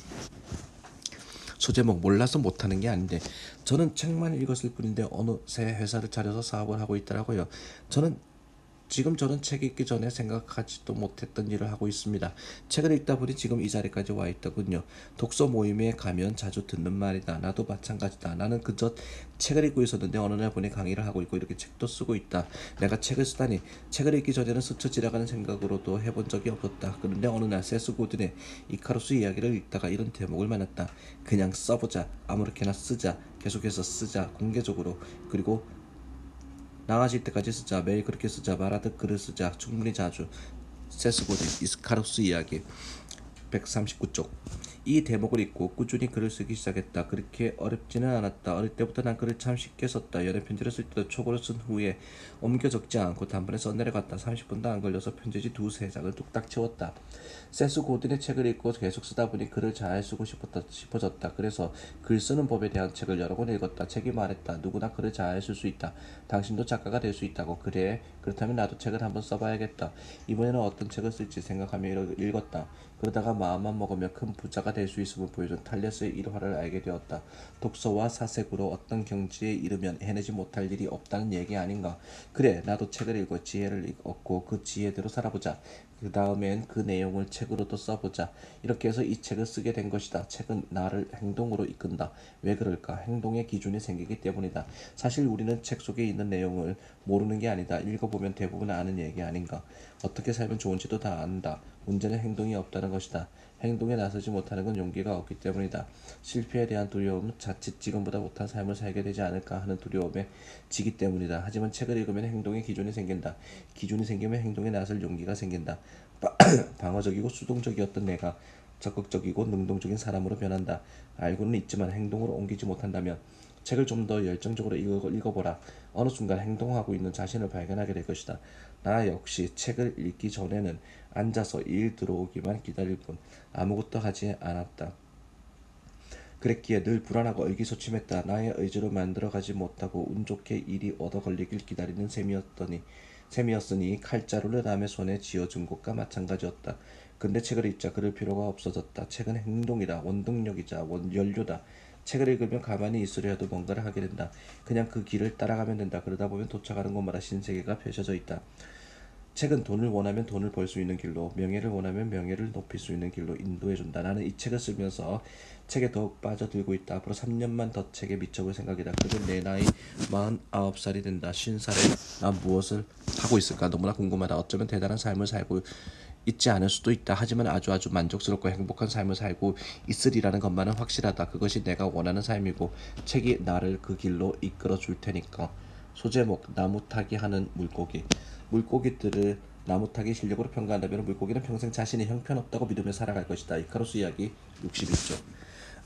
소제목 몰라서 못하는 게 아닌데 저는 책만 읽었을 뿐인데 어느새 회사를 차려서 사업을 하고 있더라고요. 저는 책 읽기 전에 생각하지도 못했던 일을 하고 있습니다. 책을 읽다 보니 지금 이 자리까지 와 있더군요. 독서 모임에 가면 자주 듣는 말이다. 나도 마찬가지다. 나는 그저 책을 읽고 있었는데 어느 날 보니 강의를 하고 있고 이렇게 책도 쓰고 있다. 내가 책을 쓰다니. 책을 읽기 전에는 스쳐 지나가는 생각으로도 해본 적이 없었다. 그런데 어느 날 세스 고든의 이카루스 이야기를 읽다가 이런 대목을 만났다. 그냥 써보자. 아무렇게나 쓰자. 계속해서 쓰자. 공개적으로. 그리고 나아질 때까지 쓰자. 매일 그렇게 쓰자. 말하듯 글을 쓰자. 충분히 자주. 세스 고든 이카루스 이야기 139쪽. 이 대목을 읽고 꾸준히 글을 쓰기 시작했다. 그렇게 어렵지는 않았다. 어릴 때부터 난 글을 참 쉽게 썼다. 연애 편지를 쓸 때도 초고를 쓴 후에 옮겨 적지 않고 단번에 써내려갔다. 30분도 안 걸려서 편지지 두세 장을 뚝딱 채웠다. 세스 고든의 책을 읽고 계속 쓰다 보니 글을 잘 쓰고 싶어졌다. 그래서 글 쓰는 법에 대한 책을 여러 권 읽었다. 책이 말했다. 누구나 글을 잘 쓸 수 있다. 당신도 작가가 될 수 있다고. 그래. 그렇다면 나도 책을 한번 써봐야겠다. 이번에는 어떤 책을 쓸지 생각하며 읽었다. 그러다가 마음만 먹으면 큰 부자가 될 수 있음을 보여준 탈레스의 일화를 알게 되었다. 독서와 사색으로 어떤 경지에 이르면 해내지 못할 일이 없다는 얘기 아닌가. 그래, 나도 책을 읽고 지혜를 얻고 그 지혜대로 살아보자. 그 다음엔 그 내용을 책으로도 써보자. 이렇게 해서 이 책을 쓰게 된 것이다. 책은 나를 행동으로 이끈다. 왜 그럴까? 행동의 기준이 생기기 때문이다. 사실 우리는 책 속에 있는 내용을 모르는 게 아니다. 읽어보면 대부분 아는 얘기 아닌가. 어떻게 살면 좋은지도 다 안다. 문제는 행동이 없다는 것이다. 행동에 나서지 못하는 건 용기가 없기 때문이다. 실패에 대한 두려움은 자칫 지금보다 못한 삶을 살게 되지 않을까 하는 두려움에 지기 때문이다. 하지만 책을 읽으면 행동의 기준이 생긴다. 기준이 생기면 행동에 나설 용기가 생긴다. 방어적이고 수동적이었던 내가 적극적이고 능동적인 사람으로 변한다. 알고는 있지만 행동으로 옮기지 못한다면 책을 좀 더 열정적으로 읽어보라. 어느 순간 행동하고 있는 자신을 발견하게 될 것이다. 나 역시 책을 읽기 전에는 앉아서 일 들어오기만 기다릴 뿐 아무것도 하지 않았다. 그랬기에 늘 불안하고 의기소침했다. 나의 의지로 만들어가지 못하고 운 좋게 일이 얻어 걸리길 기다리는 셈이었으니 칼자루를 남의 손에 쥐어준 것과 마찬가지였다. 근데 책을 읽자 그럴 필요가 없어졌다. 책은 행동이다. 원동력이자 연료다. 책을 읽으면 가만히 있으려 해도 뭔가를 하게 된다. 그냥 그 길을 따라가면 된다. 그러다 보면 도착하는 곳마다 신세계가 펼쳐져 있다. 책은 돈을 원하면 돈을 벌 수 있는 길로, 명예를 원하면 명예를 높일 수 있는 길로 인도해준다. 나는 이 책을 쓰면서 책에 더욱 빠져들고 있다. 앞으로 3년만 더 책에 미쳐볼 생각이다. 그리고 내 나이 49살이 된다. 50살에 난 무엇을 하고 있을까? 너무나 궁금하다. 어쩌면 대단한 삶을 살고 있지 않을 수도 있다. 하지만 아주 만족스럽고 행복한 삶을 살고 있으리라는 것만은 확실하다. 그것이 내가 원하는 삶이고 책이 나를 그 길로 이끌어 줄 테니까. 소제목 나무 타기 하는 물고기. 물고기들을 나무 타기 실력으로 평가한다면 물고기는 평생 자신이 형편없다고 믿으며 살아갈 것이다. 이카루스 이야기 61조.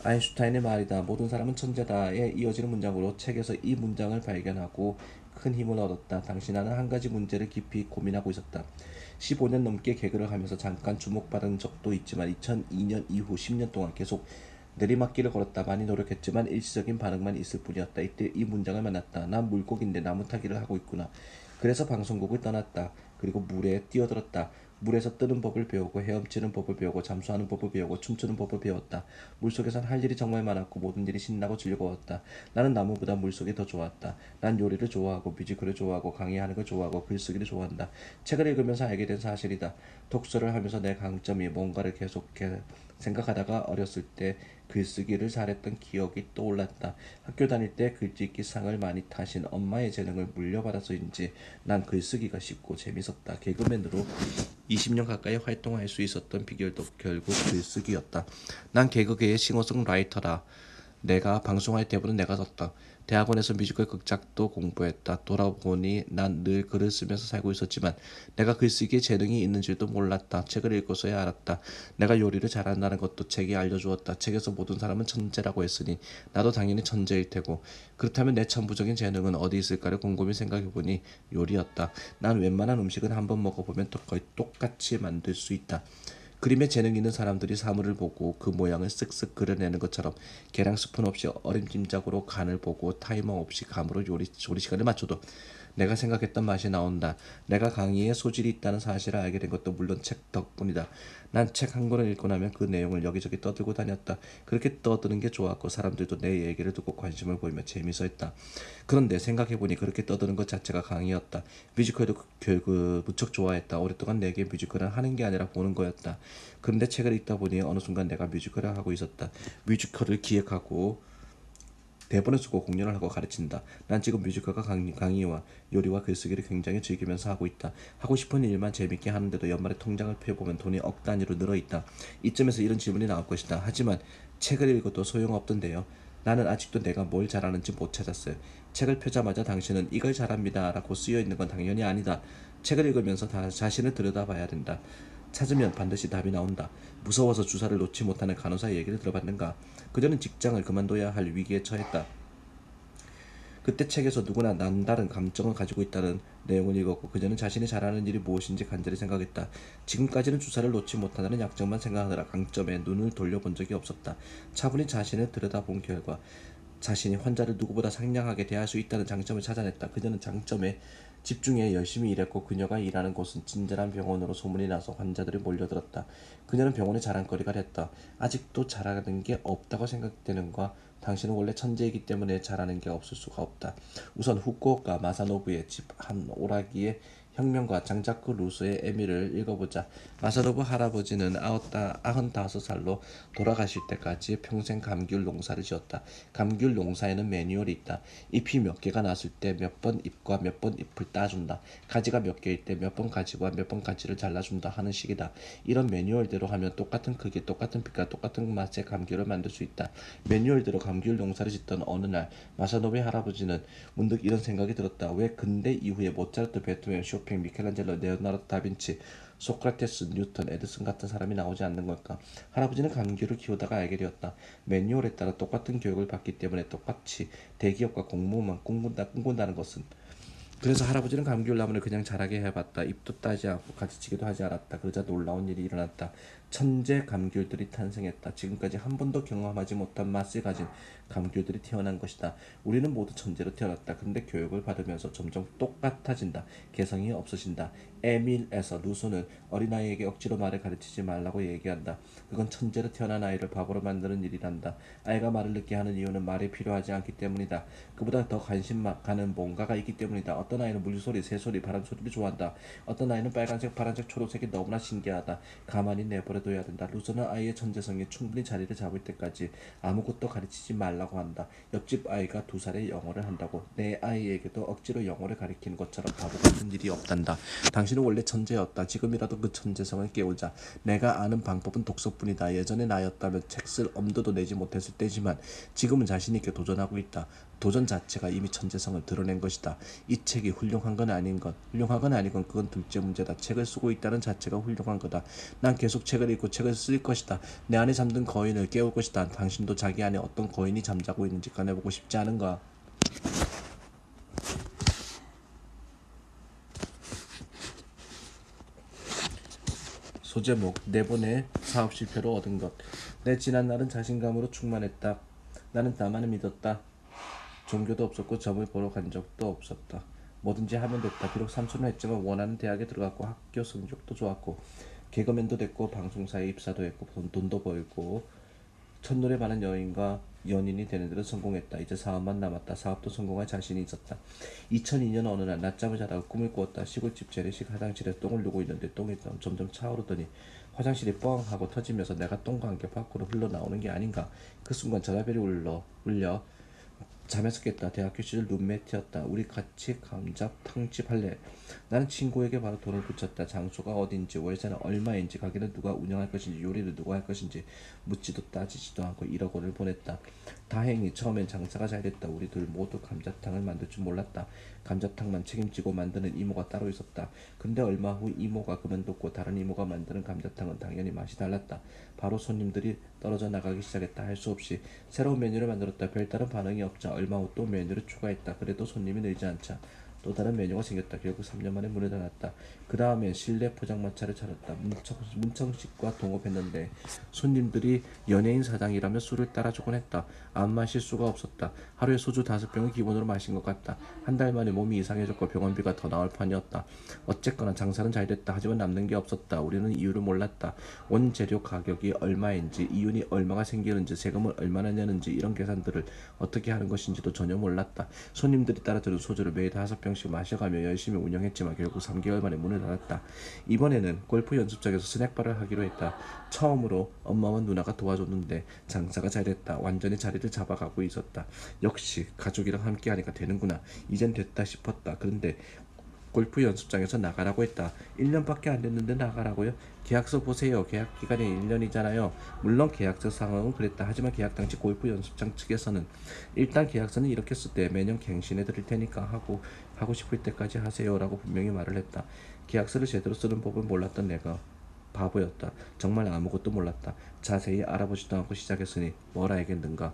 아인슈타인의 말이다. 모든 사람은 천재다에 이어지는 문장으로 책에서 이 문장을 발견하고 큰 힘을 얻었다. 당시 나는 한 가지 문제를 깊이 고민하고 있었다. 15년 넘게 개그를 하면서 잠깐 주목받은 적도 있지만 2002년 이후 10년 동안 계속 내리막길을 걸었다. 많이 노력했지만 일시적인 반응만 있을 뿐이었다. 이때 이 문장을 만났다. 난 물고기인데 나무 타기를 하고 있구나. 그래서 방송국을 떠났다. 그리고 물에 뛰어들었다. 물에서 뜨는 법을 배우고 헤엄치는 법을 배우고 잠수하는 법을 배우고 춤추는 법을 배웠다. 물속에선 할 일이 정말 많았고 모든 일이 신나고 즐거웠다. 나는 나무보다 물속이 더 좋았다. 난 요리를 좋아하고 뮤지컬을 좋아하고 강의하는 걸 좋아하고 글쓰기를 좋아한다. 책을 읽으면서 알게 된 사실이다. 독서를 하면서 내 강점이 뭔가를 계속 생각하다가 어렸을 때 글쓰기를 잘했던 기억이 떠올랐다. 학교 다닐 때 글짓기 상을 많이 타신 엄마의 재능을 물려받아서인지 난 글쓰기가 쉽고 재밌었다. 개그맨으로 20년 가까이 활동할 수 있었던 비결도 결국 글쓰기였다. 난 개그계의 싱어송라이터다. 내가 방송할 때보다 내가 썼다. 대학원에서 뮤지컬 극작도 공부했다. 돌아보니 난 늘 글을 쓰면서 살고 있었지만 내가 글쓰기에 재능이 있는 줄도 몰랐다. 책을 읽고서야 알았다. 내가 요리를 잘한다는 것도 책이 알려주었다. 책에서 모든 사람은 천재라고 했으니 나도 당연히 천재일 테고 그렇다면 내 천부적인 재능은 어디 있을까를 곰곰이 생각해보니 요리였다. 난 웬만한 음식은 한번 먹어보면 거의 똑같이 만들 수 있다. 그림에 재능 있는 사람들이 사물을 보고 그 모양을 쓱쓱 그려내는 것처럼 계량 스푼 없이 어림짐작으로 간을 보고 타이머 없이 감으로 조리 시간을 맞춰도 내가 생각했던 맛이 나온다. 내가 강의에 소질이 있다는 사실을 알게 된 것도 물론 책 덕분이다. 난 책 한 권을 읽고 나면 그 내용을 여기저기 떠들고 다녔다. 그렇게 떠드는 게 좋았고 사람들도 내 얘기를 듣고 관심을 보이며 재미있어했다. 그런데 생각해보니 그렇게 떠드는 것 자체가 강의였다. 뮤지컬도 무척 좋아했다. 오랫동안 내게 뮤지컬은 하는 게 아니라 보는 거였다. 그런데 책을 읽다 보니 어느 순간 내가 뮤지컬을 하고 있었다. 뮤지컬을 기획하고 대본을 쓰고 공연을 하고 가르친다. 난 지금 뮤지컬과 강의와 요리와 글쓰기를 굉장히 즐기면서 하고 있다. 하고 싶은 일만 재밌게 하는데도 연말에 통장을 펴보면 돈이 억 단위로 늘어있다. 이쯤에서 이런 질문이 나올 것이다. 하지만 책을 읽어도 소용없던데요. 나는 아직도 내가 뭘 잘하는지 못 찾았어요. 책을 펴자마자 당신은 이걸 잘합니다 라고 쓰여있는 건 당연히 아니다. 책을 읽으면서 다 자신을 들여다봐야 된다. 찾으면 반드시 답이 나온다. 무서워서 주사를 놓지 못하는 간호사의 얘기를 들어봤는가? 그녀는 직장을 그만둬야 할 위기에 처했다. 그때 책에서 누구나 남다른 감정을 가지고 있다는 내용을 읽었고 그녀는 자신이 잘하는 일이 무엇인지 간절히 생각했다. 지금까지는 주사를 놓지 못한다는 약점만 생각하느라 강점에 눈을 돌려본 적이 없었다. 차분히 자신을 들여다본 결과 자신이 환자를 누구보다 상냥하게 대할 수 있다는 장점을 찾아냈다. 그녀는 장점에 집중해 열심히 일했고 그녀가 일하는 곳은 친절한 병원으로 소문이 나서 환자들이 몰려들었다. 그녀는 병원의 자랑거리가 됐다. 아직도 잘하는 게 없다고 생각되는가? 당신은 원래 천재이기 때문에 잘하는 게 없을 수가 없다. 우선 후쿠오카 마사노부의 집 한 오라기의 혁명과 장자크 루소의 에미를 읽어보자. 마사노부 할아버지는 95살로 돌아가실 때까지 평생 감귤 농사를 지었다. 감귤 농사에는 매뉴얼이 있다. 잎이 몇 개가 났을 때 몇 번 잎과 몇 번 잎을 따준다. 가지가 몇 개일 때 몇 번 가지와 몇 번 가지를 잘라준다 하는 식이다. 이런 매뉴얼대로 하면 똑같은 크기, 똑같은 빛과 똑같은 맛의 감귤을 만들 수 있다. 매뉴얼대로 감귤 농사를 짓던 어느 날 마사노베 할아버지는 문득 이런 생각이 들었다. 왜 근대 이후에 모차르트, 베토벤, 쇼팽, 미켈란젤로, 레오나르도 다빈치, 소크라테스, 뉴턴, 에디슨 같은 사람이 나오지 않는 걸까? 할아버지는 감귤을 키우다가 알게 되었다. 매뉴얼에 따라 똑같은 교육을 받기 때문에 똑같이 대기업과 공무원만 꿈꾼다는 것은 그래서 할아버지는 감귤나무를 그냥 자라게 해봤다. 잎도 따지 않고 가지치기도 하지 않았다. 그러자 놀라운 일이 일어났다. 천재 감귤들이 탄생했다. 지금까지 한 번도 경험하지 못한 맛을 가진 감귤들이 태어난 것이다. 우리는 모두 천재로 태어났다. 근데 교육을 받으면서 점점 똑같아진다. 개성이 없어진다. 에밀에서 루소는 어린아이에게 억지로 말을 가르치지 말라고 얘기한다. 그건 천재로 태어난 아이를 바보로 만드는 일이란다. 아이가 말을 늦게 하는 이유는 말이 필요하지 않기 때문이다. 그보다 더 관심 가는 뭔가가 있기 때문이다. 어떤 아이는 물소리, 새소리, 바람소리를 좋아한다. 어떤 아이는 빨간색, 파란색, 초록색이 너무나 신기하다. 가만히 내버려둬야 된다. 루소는 아이의 천재성이 충분히 자리를 잡을 때까지 아무것도 가르치지 말라고 한다. 옆집 아이가 2살에 영어를 한다고 내 아이에게도 억지로 영어를 가르치는 것처럼 바보 같은 일이 없단다. 당신은 원래 천재였다. 지금이라도 그 천재성을 깨우자. 내가 아는 방법은 독서뿐이다. 예전에 나였다면 책 쓸 엄두도 내지 못했을 때지만 지금은 자신 있게 도전하고 있다. 도전 자체가 이미 천재성을 드러낸 것이다. 이 책이 훌륭하건 아닌 건 그건 둘째 문제다. 책을 쓰고 있다는 자체가 훌륭한 거다. 난 계속 책을 읽고 책을 쓸 것이다. 내 안에 잠든 거인을 깨울 것이다. 당신도 자기 안에 어떤 거인이 잠자고 있는지 꺼내보고 싶지 않은가? 소제목 네번의 사업 실패로 얻은 것. 내 지난 날은 자신감으로 충만했다. 나는 나만을 믿었다. 종교도 없었고 점을 보러 간 적도 없었다. 뭐든지 하면 됐다. 비록 삼수는 했지만 원하는 대학에 들어갔고 학교 성적도 좋았고 개그맨도 됐고 방송사에 입사도 했고 돈도 벌고 첫눈에 반한 여인과 연인이 되는 데도 성공했다. 이제 사업만 남았다. 사업도 성공할 자신이 있었다. 2002년 어느 날 낮잠을 자다가 꿈을 꾸었다. 시골집 재래식 화장실에서 똥을 누고 있는데 똥이 점점 차오르더니 화장실이 뻥 하고 터지면서 내가 똥과 함께 밖으로 흘러나오는 게 아닌가. 그 순간 전화벨이 울려 잠에서 깼다. 대학교 시절 룸메이트였다. 우리 같이 감자탕집 할래? 나는 친구에게 바로 돈을 붙였다. 장소가 어딘지, 월세는 얼마인지, 가게는 누가 운영할 것인지, 요리를 누가 할 것인지 묻지도 따지지도 않고 1억 원을 보냈다. 다행히 처음엔 장사가 잘 됐다. 우리 둘 모두 감자탕을 만들 줄 몰랐다. 감자탕만 책임지고 만드는 이모가 따로 있었다. 근데 얼마 후 이모가 그만뒀고 다른 이모가 만드는 감자탕은 당연히 맛이 달랐다. 바로 손님들이 떨어져 나가기 시작했다. 할 수 없이 새로운 메뉴를 만들었다. 별다른 반응이 없자 얼마 후 또 메뉴를 추가했다. 그래도 손님이 늘지 않자 또 다른 메뉴가 생겼다. 결국 3년 만에 문을 닫았다. 그 다음엔 실내 포장마차를 차렸다. 문청식과 동업했는데 손님들이 연예인 사장이라며 술을 따라주곤 했다. 안 마실 수가 없었다. 하루에 소주 5병을 기본으로 마신 것 같다. 한 달 만에 몸이 이상해졌고 병원비가 더 나올 판이었다. 어쨌거나 장사는 잘 됐다. 하지만 남는 게 없었다. 우리는 이유를 몰랐다. 원재료 가격이 얼마인지, 이윤이 얼마가 생기는지, 세금을 얼마나 내는지 이런 계산들을 어떻게 하는 것인지도 전혀 몰랐다. 손님들이 따라주는 소주를 매일 5병씩 마셔가며 열심히 운영했지만 결국 3개월 만에 문을 닫았다. 이번에는 골프 연습장에서 스낵바를 하기로 했다. 처음으로 엄마와 누나가 도와줬는데 장사가 잘 됐다. 완전히 자리를 잡아가고 있었다. 역시 가족이랑 함께하니까 되는구나. 이젠 됐다 싶었다. 그런데 골프 연습장에서 나가라고 했다. 1년밖에 안 됐는데 나가라고요? 계약서 보세요. 계약 기간이 1년이잖아요. 물론 계약서 상황은 그랬다. 하지만 계약 당시 골프 연습장 측에서는 일단 계약서는 이렇게 쓸때 매년 갱신해 드릴 테니까 하고 싶을 때까지 하세요라고 분명히 말을 했다. 계약서를 제대로 쓰는 법을 몰랐던 내가 바보였다. 정말 아무것도 몰랐다. 자세히 알아보지도 않고 시작했으니 뭘 알겠는가.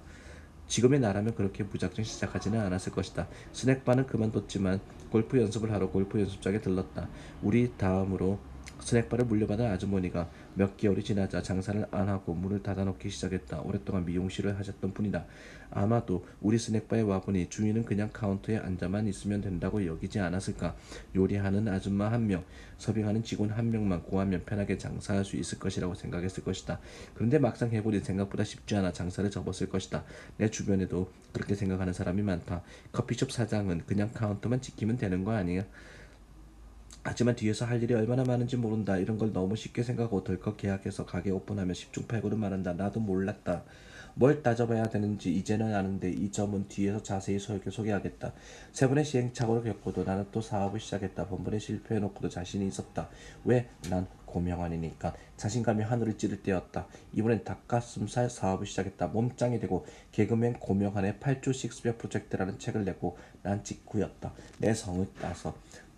지금의 나라면 그렇게 무작정 시작하지는 않았을 것이다. 스낵바는 그만뒀지만 골프 연습을 하러 골프 연습장에 들렀다. 우리 다음으로 스낵바를 물려받은 아주머니가 몇 개월이 지나자 장사를 안 하고 문을 닫아놓기 시작했다. 오랫동안 미용실을 하셨던 분이다. 아마도 우리 스낵바에 와보니 주인은 그냥 카운터에 앉아만 있으면 된다고 여기지 않았을까. 요리하는 아줌마 한 명, 서빙하는 직원 한 명만 구하면 편하게 장사할 수 있을 것이라고 생각했을 것이다. 그런데 막상 해보니 생각보다 쉽지 않아 장사를 접었을 것이다. 내 주변에도 그렇게 생각하는 사람이 많다. 커피숍 사장은 그냥 카운터만 지키면 되는 거 아니야? 하지만 뒤에서 할 일이 얼마나 많은지 모른다. 이런 걸 너무 쉽게 생각하고 덜컥 계약해서 가게 오픈하면 10중8구를 말한다. 나도 몰랐다. 뭘 따져봐야 되는지 이제는 아는데 이 점은 뒤에서 자세히 소개하겠다. 세 번의 시행착오를 겪고도 나는 또 사업을 시작했다. 번번에 실패해놓고도 자신이 있었다. 왜? 난 고명환이니까. 자신감이 하늘을 찌를 때였다. 이번엔 닭가슴살 사업을 시작했다. 몸짱이 되고 개그맨 고명환의 8조 식스백 프로젝트라는 책을 내고 난 직후였다. 내 성을 따서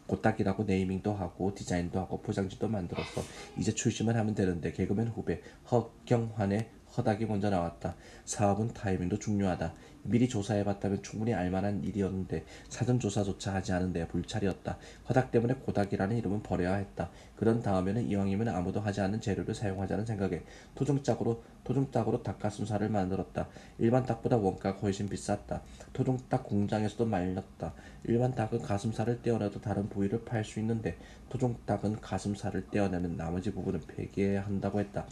고딱이라고 네이밍도 하고 디자인도 하고 포장지도 만들었어. 이제 출시만 하면 되는데. 개그맨 후배 허경환의 허닥이 먼저 나왔다. 사업은 타이밍도 중요하다. 미리 조사해봤다면 충분히 알만한 일이었는데 사전조사조차 하지 않은 데 불찰이었다. 허닥 때문에 고닥이라는 이름은 버려야 했다. 그런 다음에는 이왕이면 아무도 하지 않는 재료를 사용하자는 생각에 토종닭으로 닭가슴살을 만들었다. 일반 닭보다 원가가 훨씬 비쌌다. 토종닭 공장에서도 말렸다. 일반 닭은 가슴살을 떼어내도 다른 부위를 팔 수 있는데 토종닭은 가슴살을 떼어내면 나머지 부분은 폐기해야 한다고 했다.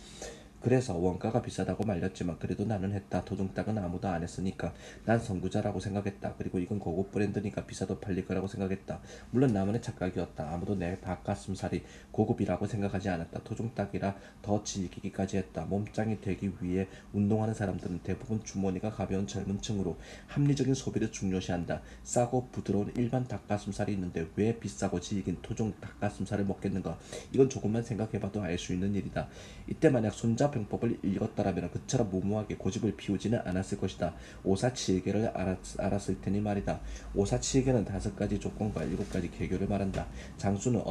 그래서 원가가 비싸다고 말렸지만 그래도 나는 했다. 토종닭은 아무도 안 했으니까. 난 선구자라고 생각했다. 그리고 이건 고급 브랜드니까 비싸도 팔릴 거라고 생각했다. 물론 나만의 착각이었다. 아무도 내 닭가슴살이 고급이라고 생각하지 않았다. 토종닭이라 더 질기기까지 했다. 몸짱이 되기 위해 운동하는 사람들은 대부분 주머니가 가벼운 젊은 층으로 합리적인 소비를 중요시한다. 싸고 부드러운 일반 닭가슴살이 있는데 왜 비싸고 질긴 토종 닭가슴살을 먹겠는가. 이건 조금만 생각해봐도 알 수 있는 일이다. 이때 만약 손자 병법을 읽었더라면 그처럼 무모하게 고집을 피우지는 않았을 것이다. 오사칠계를 알았을 테니 말이다. 오사칠계는 5가지 조건과 7가지 계교를 말한다. 장수는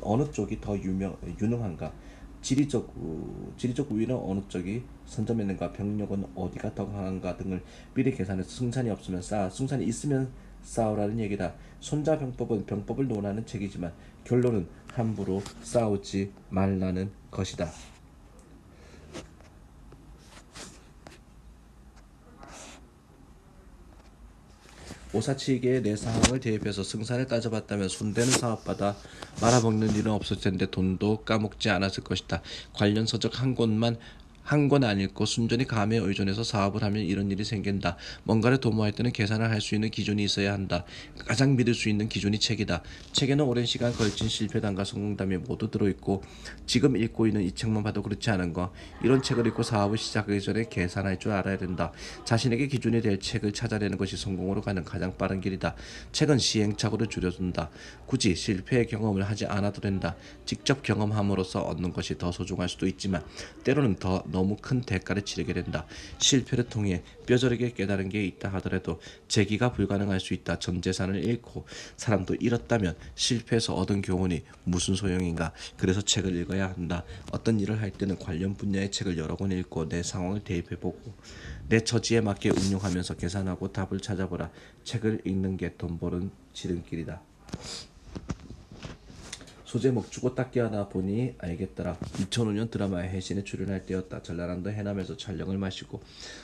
어느 쪽이 더 유능한가? 지리적 우위는 어느 쪽이 선점했는가? 병력은 어디가 더 강한가 등을 미리 계산해서 승산이 없으면 승산이 있으면 싸우라는 얘기다. 손자병법은 병법을 논하는 책이지만 결론은 함부로 싸우지 말라는 것이다. 오사치기에 내 상황을 대입해서 승산을 따져봤다면 손대는 사업받아 말아먹는 일은 없을 텐데 돈도 까먹지 않았을 것이다. 관련 서적 한 권 안 읽고 순전히 감에 의존해서 사업을 하면 이런 일이 생긴다. 뭔가를 도모할 때는 계산을 할 수 있는 기준이 있어야 한다. 가장 믿을 수 있는 기준이 책이다. 책에는 오랜 시간 걸친 실패담과 성공담이 모두 들어있고 지금 읽고 있는 이 책만 봐도 그렇지 않은가. 이런 책을 읽고 사업을 시작하기 전에 계산할 줄 알아야 된다. 자신에게 기준이 될 책을 찾아내는 것이 성공으로 가는 가장 빠른 길이다. 책은 시행착오를 줄여준다. 굳이 실패의 경험을 하지 않아도 된다. 직접 경험함으로써 얻는 것이 더 소중할 수도 있지만 때로는 너무 큰 대가를 치르게 된다. 실패를 통해 뼈저리게 깨달은 게 있다 하더라도 재기가 불가능할 수 있다. 전 재산을 잃고 사람도 잃었다면 실패해서 얻은 교훈이 무슨 소용인가. 그래서 책을 읽어야 한다. 어떤 일을 할 때는 관련 분야의 책을 여러 권 읽고 내 상황을 대입해보고 내 처지에 맞게 응용하면서 계산하고 답을 찾아보라. 책을 읽는 게 돈 버는 지름길이다. 소제목 주고 닦기 하다 보니 알겠더라. 2005년 드라마의 해신에 출연할 때였다. 전라남도 해남에서 촬영을 마치고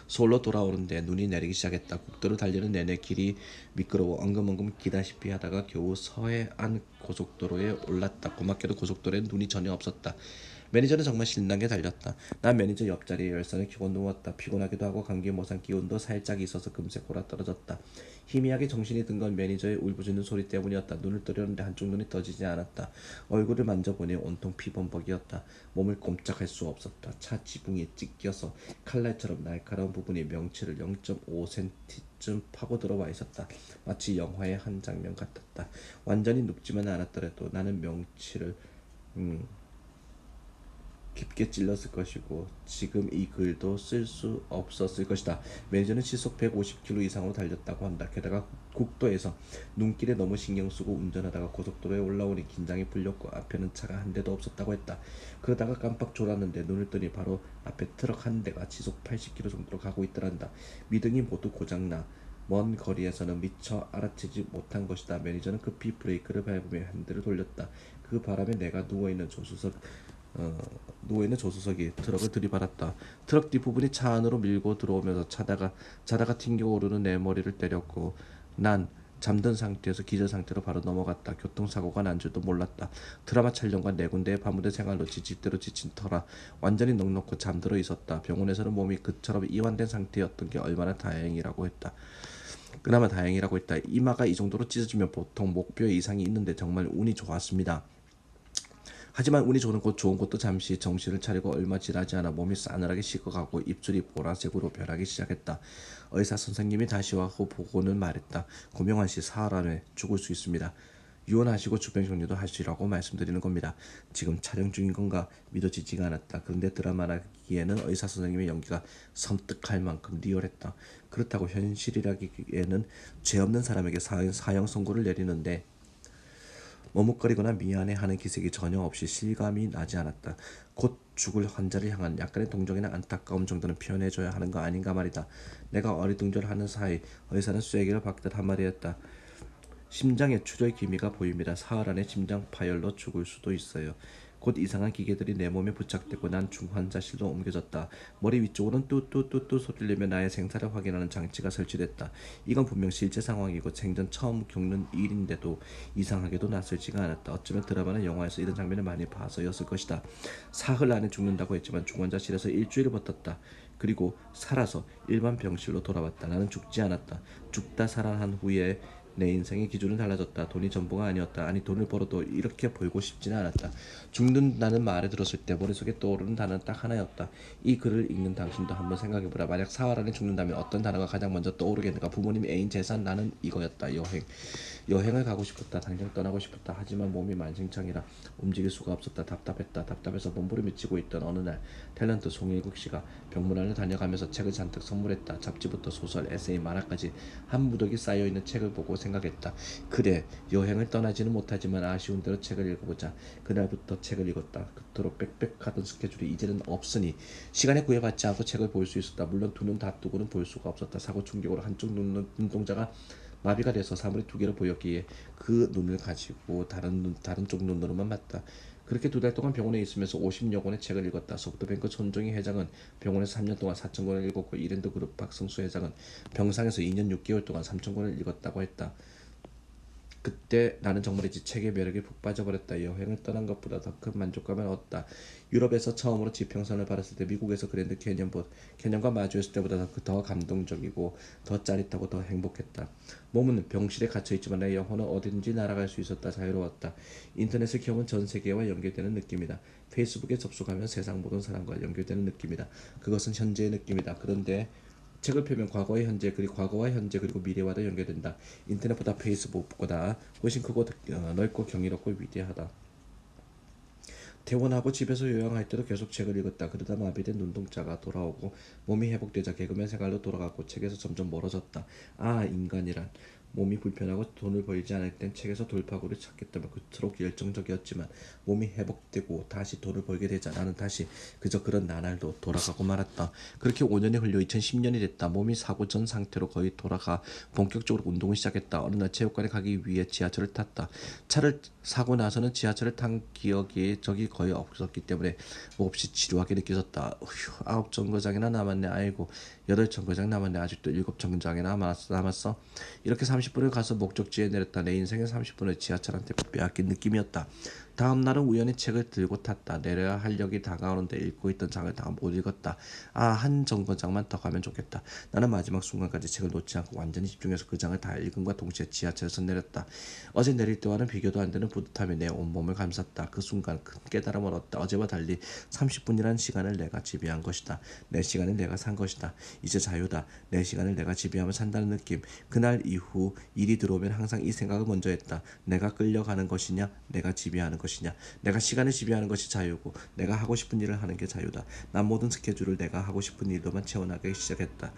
서울로 돌아오는데 눈이 내리기 시작했다. 국도를 달리는 내내 길이 미끄러워 엉금엉금 기다시피 하다가 겨우 서해안 고속도로에 올랐다. 고맙게도 고속도로에 눈이 전혀 없었다. 매니저는 정말 신나게 달렸다. 난 매니저 옆자리에 열선을 켜고 누웠다. 피곤하기도 하고 감기 모산 기운도 살짝 있어서 금세 골아떨어졌다. 희미하게 정신이 든 건 매니저의 울부짖는 소리 때문이었다. 눈을 뜨려는데 한쪽 눈이 떠지지 않았다. 얼굴을 만져보니 온통 피범벅이었다. 몸을 꼼짝할 수 없었다. 차 지붕이 찢겨서 칼날처럼 날카로운 부분이 명치를 0.5cm쯤 파고 들어와 있었다. 마치 영화의 한 장면 같았다. 완전히 눕지만 않았더라도 나는 명치를 깊게 찔렀을 것이고 지금 이 글도 쓸 수 없었을 것이다. 매니저는 시속 150km 이상으로 달렸다고 한다. 게다가 국도에서 눈길에 너무 신경 쓰고 운전하다가 고속도로에 올라오니 긴장이 풀렸고 앞에는 차가 한 대도 없었다고 했다. 그러다가 깜빡 졸았는데 눈을 뜨니 바로 앞에 트럭 한 대가 시속 80km 정도로 가고 있더란다. 미등이 모두 고장나 먼 거리에서는 미처 알아채지 못한 것이다. 매니저는 급히 브레이크를 밟으며 핸들을 돌렸다. 그 바람에 내가 누워있는 조수석이 트럭을 들이받았다. 트럭 뒷부분이 차 안으로 밀고 들어오면서 자다가 튕겨오르는 내 머리를 때렸고 난 잠든 상태에서 기절 상태로 바로 넘어갔다. 교통사고가 난 줄도 몰랐다. 드라마 촬영과 네 군데의 밤무대 생활로 지칠 대로 지친 터라 완전히 넋놓고 잠들어 있었다. 병원에서는 몸이 그처럼 이완된 상태였던 게 얼마나 다행이라고 했다. 그나마 다행이라고 했다. 이마가 이 정도로 찢어지면 보통 목뼈에 이상이 있는데 정말 운이 좋았습니다. 하지만 운이 좋은 것도 잠시 정신을 차리고 얼마 지나지 않아 몸이 싸늘하게 식어가고 입술이 보라색으로 변하기 시작했다. 의사 선생님이 다시 와서 보고는 말했다. 고명환 씨 사흘 안에 죽을 수 있습니다. 유언하시고 주변 격리도 하시라고 말씀드리는 겁니다. 지금 촬영 중인 건가 믿어지지가 않았다. 그런데 드라마라기에는 의사 선생님의 연기가 섬뜩할 만큼 리얼했다. 그렇다고 현실이라기에는 죄 없는 사람에게 사형 선고를 내리는데 머뭇거리거나 미안해하는 기색이 전혀 없이 실감이 나지 않았다. 곧 죽을 환자를 향한 약간의 동정이나 안타까움 정도는 표현해줘야 하는 거 아닌가 말이다. 내가 어리둥절하는 사이 의사는 쐐기를 박듯 한마디 했다. 심장에 출혈 기미가 보입니다. 사흘 안에 심장 파열로 죽을 수도 있어요. 곧 이상한 기계들이 내 몸에 부착되고 난 중환자실로 옮겨졌다. 머리 위쪽으로는 뚜뚜뚜뚜 소리를 내며 나의 생사를 확인하는 장치가 설치됐다. 이건 분명 실제 상황이고 생전 처음 겪는 일인데도 이상하게도 낯설지가 않았다. 어쩌면 드라마나 영화에서 이런 장면을 많이 봐서였을 것이다. 사흘 안에 죽는다고 했지만 중환자실에서 일주일을 버텼다. 그리고 살아서 일반 병실로 돌아왔다. 나는 죽지 않았다. 죽다 살아난 후에 내 인생의 기준은 달라졌다. 돈이 전부가 아니었다. 아니 돈을 벌어도 이렇게 벌고 싶지는 않았다. 죽는다는 말을 들었을 때 머릿속에 떠오르는 단어는 딱 하나였다. 이 글을 읽는 당신도 한번 생각해보라. 만약 사흘 안에 죽는다면 어떤 단어가 가장 먼저 떠오르겠는가. 부모님, 애인, 재산, 나는 이거였다. 여행을 가고 싶었다. 당장 떠나고 싶었다. 하지만 몸이 만신창이라 움직일 수가 없었다. 답답했다. 답답해서 몸부림을 치고 있던 어느 날 탤런트 송일국 씨가 병문안을 다녀가면서 책을 잔뜩 선물했다. 잡지부터 소설, 에세이, 만화까지 한 무더기 쌓여있는 책을 보고 생각했다. 그래, 여행을 떠나지는 못하지만 아쉬운 대로 책을 읽어보자. 그날부터 책을 읽었다. 그토록 빽빽하던 스케줄이 이제는 없으니 시간에 구애받지 않고 책을 볼 수 있었다. 물론 두 눈 다 뜨고는 볼 수가 없었다. 사고 충격으로 한쪽 눈동자가 마비가 돼서 사물이 두 개로 보였기에 그 눈을 가지고 다른 쪽 눈으로만 봤다. 그렇게 두 달 동안 병원에 있으면서 50여 권의 책을 읽었다. 소프트뱅크 손정희 회장은 병원에서 3년 동안 4천 권을 읽었고 이랜드 그룹 박성수 회장은 병상에서 2년 6개월 동안 3천 권을 읽었다고 했다. 그때 나는 정말이지 책의 매력에 푹 빠져버렸다. 여행을 떠난 것보다 더 큰 만족감을 얻었다. 유럽에서 처음으로 지평선을 바랐을 때, 미국에서 그랜드 캐년과 마주했을 때보다 더 감동적이고 더 짜릿하고 더 행복했다. 몸은 병실에 갇혀있지만 내 영혼은 어딘지 날아갈 수 있었다. 자유로웠다. 인터넷을 켜면 전 세계와 연결되는 느낌이다. 페이스북에 접속하면 세상 모든 사람과 연결되는 느낌이다. 그것은 현재의 느낌이다. 그런데 책을 펴면 과거의 현재, 그리고 과거와 현재, 그리고 미래와도 연결된다. 인터넷보다 페이스북보다 훨씬 크고 넓고 경이롭고 위대하다. 퇴원하고 집에서 요양할 때도 계속 책을 읽었다. 그러다 마비된 눈동자가 돌아오고 몸이 회복되자 개그맨 생활로 돌아갔고 책에서 점점 멀어졌다. 아, 인간이란. 몸이 불편하고 돈을 벌지 않을 땐 책에서 돌파구를 찾겠다며 그토록 열정적이었지만 몸이 회복되고 다시 돈을 벌게 되자 나는 다시 그저 그런 나날도 돌아가고 말았다. 그렇게 5년이 흘려 2010년이 됐다. 몸이 사고 전 상태로 거의 돌아가 본격적으로 운동을 시작했다. 어느 날 체육관에 가기 위해 지하철을 탔다. 차를 사고 나서는 지하철을 탄 기억이 적이 거의 없었기 때문에 몹시 지루하게 느껴졌다. 휴, 9정거장이나 남았네. 아이고, 8정거장 남았네. 아직도 7정거장이나 남았어. 이렇게 30분을 가서 목적지에 내렸다. 내 인생의 30분을 지하철한테 빼앗긴 느낌이었다. 다음 날은 우연히 책을 들고 탔다. 내려야 할 역이 다가오는데 읽고 있던 장을 다 못 읽었다. 아, 한 정거장만 더 가면 좋겠다. 나는 마지막 순간까지 책을 놓지 않고 완전히 집중해서 그 장을 다 읽음과 동시에 지하철에서 내렸다. 어제 내릴 때와는 비교도 안 되는 뿌듯함이 내 온몸을 감쌌다. 그 순간 큰 깨달음을 얻었다. 어제와 달리 30분이라는 시간을 내가 지배한 것이다. 내 시간을 내가 산 것이다. 이제 자유다. 내 시간을 내가 지배하며 산다는 느낌. 그날 이후 일이 들어오면 항상 이 생각을 먼저 했다. 내가 끌려가는 것이냐, 내가 지배하는 것이냐? 내가 시간을 지배하는 것이 자유고 내가 하고 싶은 일을 하는 게 자유다. 난 모든 스케줄을 내가 하고 싶은 일로만 채워나가기 시작했다.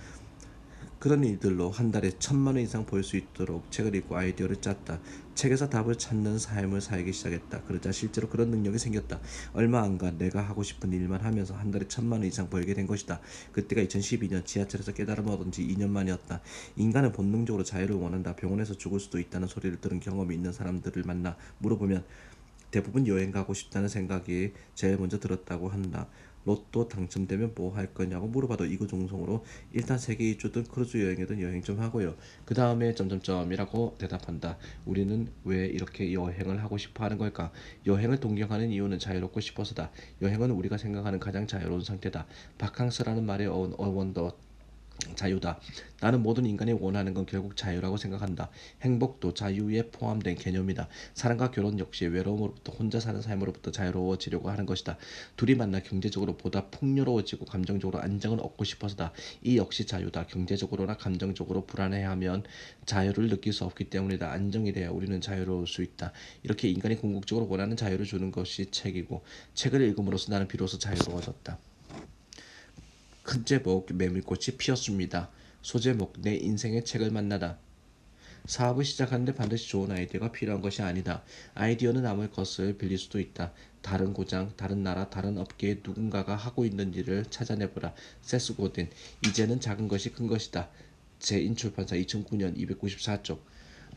그런 일들로 한 달에 1,000만 원 이상 벌 수 있도록 책을 읽고 아이디어를 짰다. 책에서 답을 찾는 삶을 살기 시작했다. 그러자 실제로 그런 능력이 생겼다. 얼마 안가 내가 하고 싶은 일만 하면서 한 달에 1,000만 원 이상 벌게 된 것이다. 그때가 2012년 지하철에서 깨달음을 얻은 지 2년 만이었다. 인간은 본능적으로 자유를 원한다. 병원에서 죽을 수도 있다는 소리를 들은 경험이 있는 사람들을 만나 물어보면 대부분 여행 가고 싶다는 생각이 제일 먼저 들었다고 한다. 로또 당첨되면 뭐 할 거냐고 물어봐도 이구동성으로 일단 세계 일주든 크루즈 여행이든 여행 좀 하고요. 그 다음에 점점점이라고 대답한다. 우리는 왜 이렇게 여행을 하고 싶어 하는 걸까? 여행을 동경하는 이유는 자유롭고 싶어서다. 여행은 우리가 생각하는 가장 자유로운 상태다. 바캉스라는 말의 어원도 자유다. 나는 모든 인간이 원하는 건 결국 자유라고 생각한다. 행복도 자유에 포함된 개념이다. 사랑과 결혼 역시 외로움으로부터 혼자 사는 삶으로부터 자유로워지려고 하는 것이다. 둘이 만나 경제적으로 보다 풍요로워지고 감정적으로 안정을 얻고 싶어서다. 이 역시 자유다. 경제적으로나 감정적으로 불안해하면 자유를 느낄 수 없기 때문이다. 안정이 돼야 우리는 자유로울 수 있다. 이렇게 인간이 궁극적으로 원하는 자유를 주는 것이 책이고 책을 읽음으로써 나는 비로소 자유로워졌다. 큰 제목 메밀꽃이 피었습니다. 소제목 내 인생의 책을 만나다. 사업을 시작하는데 반드시 좋은 아이디어가 필요한 것이 아니다. 아이디어는 남의 것을 빌릴 수도 있다. 다른 고장, 다른 나라, 다른 업계에 누군가가 하고 있는 일을 찾아내보라. 세스 고딘. 이제는 작은 것이 큰 것이다. 제인출판사 2009년 294쪽.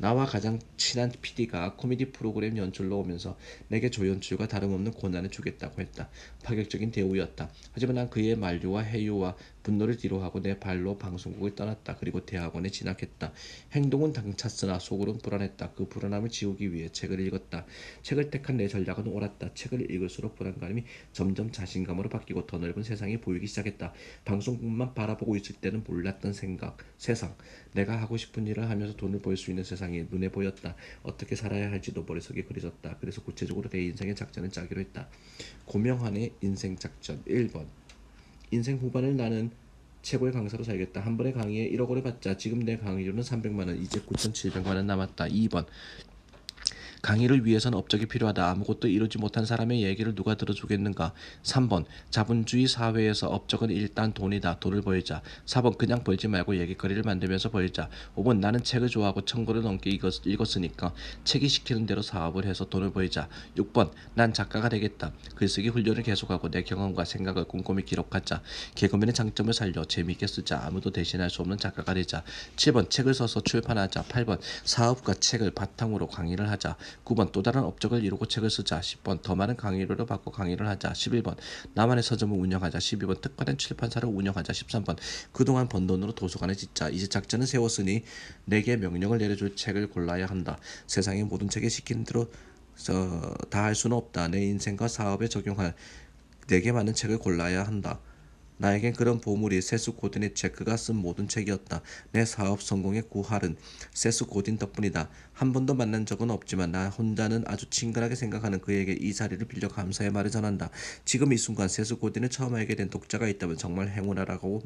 나와 가장 친한 PD가 코미디 프로그램 연출로 오면서 내게 조연출과 다름없는 고난을 주겠다고 했다. 파격적인 대우였다. 하지만 난 그의 만류와 해유와 분노를 뒤로하고 내 발로 방송국을 떠났다. 그리고 대학원에 진학했다. 행동은 당찼으나 속으론 불안했다. 그 불안함을 지우기 위해 책을 읽었다. 책을 택한 내 전략은 옳았다. 책을 읽을수록 불안감이 점점 자신감으로 바뀌고 더 넓은 세상이 보이기 시작했다. 방송국만 바라보고 있을 때는 몰랐던 세상. 내가 하고 싶은 일을 하면서 돈을 벌 수 있는 세상이 눈에 보였다. 어떻게 살아야 할지도 머릿속에 그려졌다. 그래서 구체적으로 내 인생의 작전을 짜기로 했다. 고명환의 인생 작전 1번. 인생 후반을 나는 최고의 강사로 살겠다. 한 번의 강의에 1억 원을 받자. 지금 내 강의료는 300만 원, 이제 9,700만 원 남았다. 2번. 강의를 위해서는 업적이 필요하다. 아무것도 이루지 못한 사람의 얘기를 누가 들어주겠는가. 3번. 자본주의 사회에서 업적은 일단 돈이다. 돈을 벌자. 4번. 그냥 벌지 말고 얘기거리를 만들면서 벌자. 5번. 나는 책을 좋아하고 1,000권을 넘게 읽었으니까 책이 시키는 대로 사업을 해서 돈을 벌자. 6번. 난 작가가 되겠다. 글쓰기 훈련을 계속하고 내 경험과 생각을 꼼꼼히 기록하자. 개그맨의 장점을 살려 재미있게 쓰자. 아무도 대신할 수 없는 작가가 되자. 7번. 책을 써서 출판하자. 8번. 사업과 책을 바탕으로 강의를 하자. 9번. 또 다른 업적을 이루고 책을 쓰자. 10번. 더 많은 강의료를 받고 강의를 하자. 11번. 나만의 서점을 운영하자. 12번. 특화된 출판사를 운영하자. 13번. 그동안 번 돈으로 도서관을 짓자. 이제 작전을 세웠으니 내게 명령을 내려줄 책을 골라야 한다. 세상의 모든 책에 시키는 대로 다 할 수는 없다. 내 인생과 사업에 적용할 내게 맞는 책을 골라야 한다. 나에겐 그런 보물이 세스 고딘의 책, 그가 쓴 모든 책이었다. 내 사업 성공의 구할은 세스 고딘 덕분이다. 한 번도 만난 적은 없지만 나 혼자는 아주 친근하게 생각하는 그에게 이 자리를 빌려 감사의 말을 전한다. 지금 이 순간 세스 고딘을 처음 알게 된 독자가 있다면 정말 행운하라고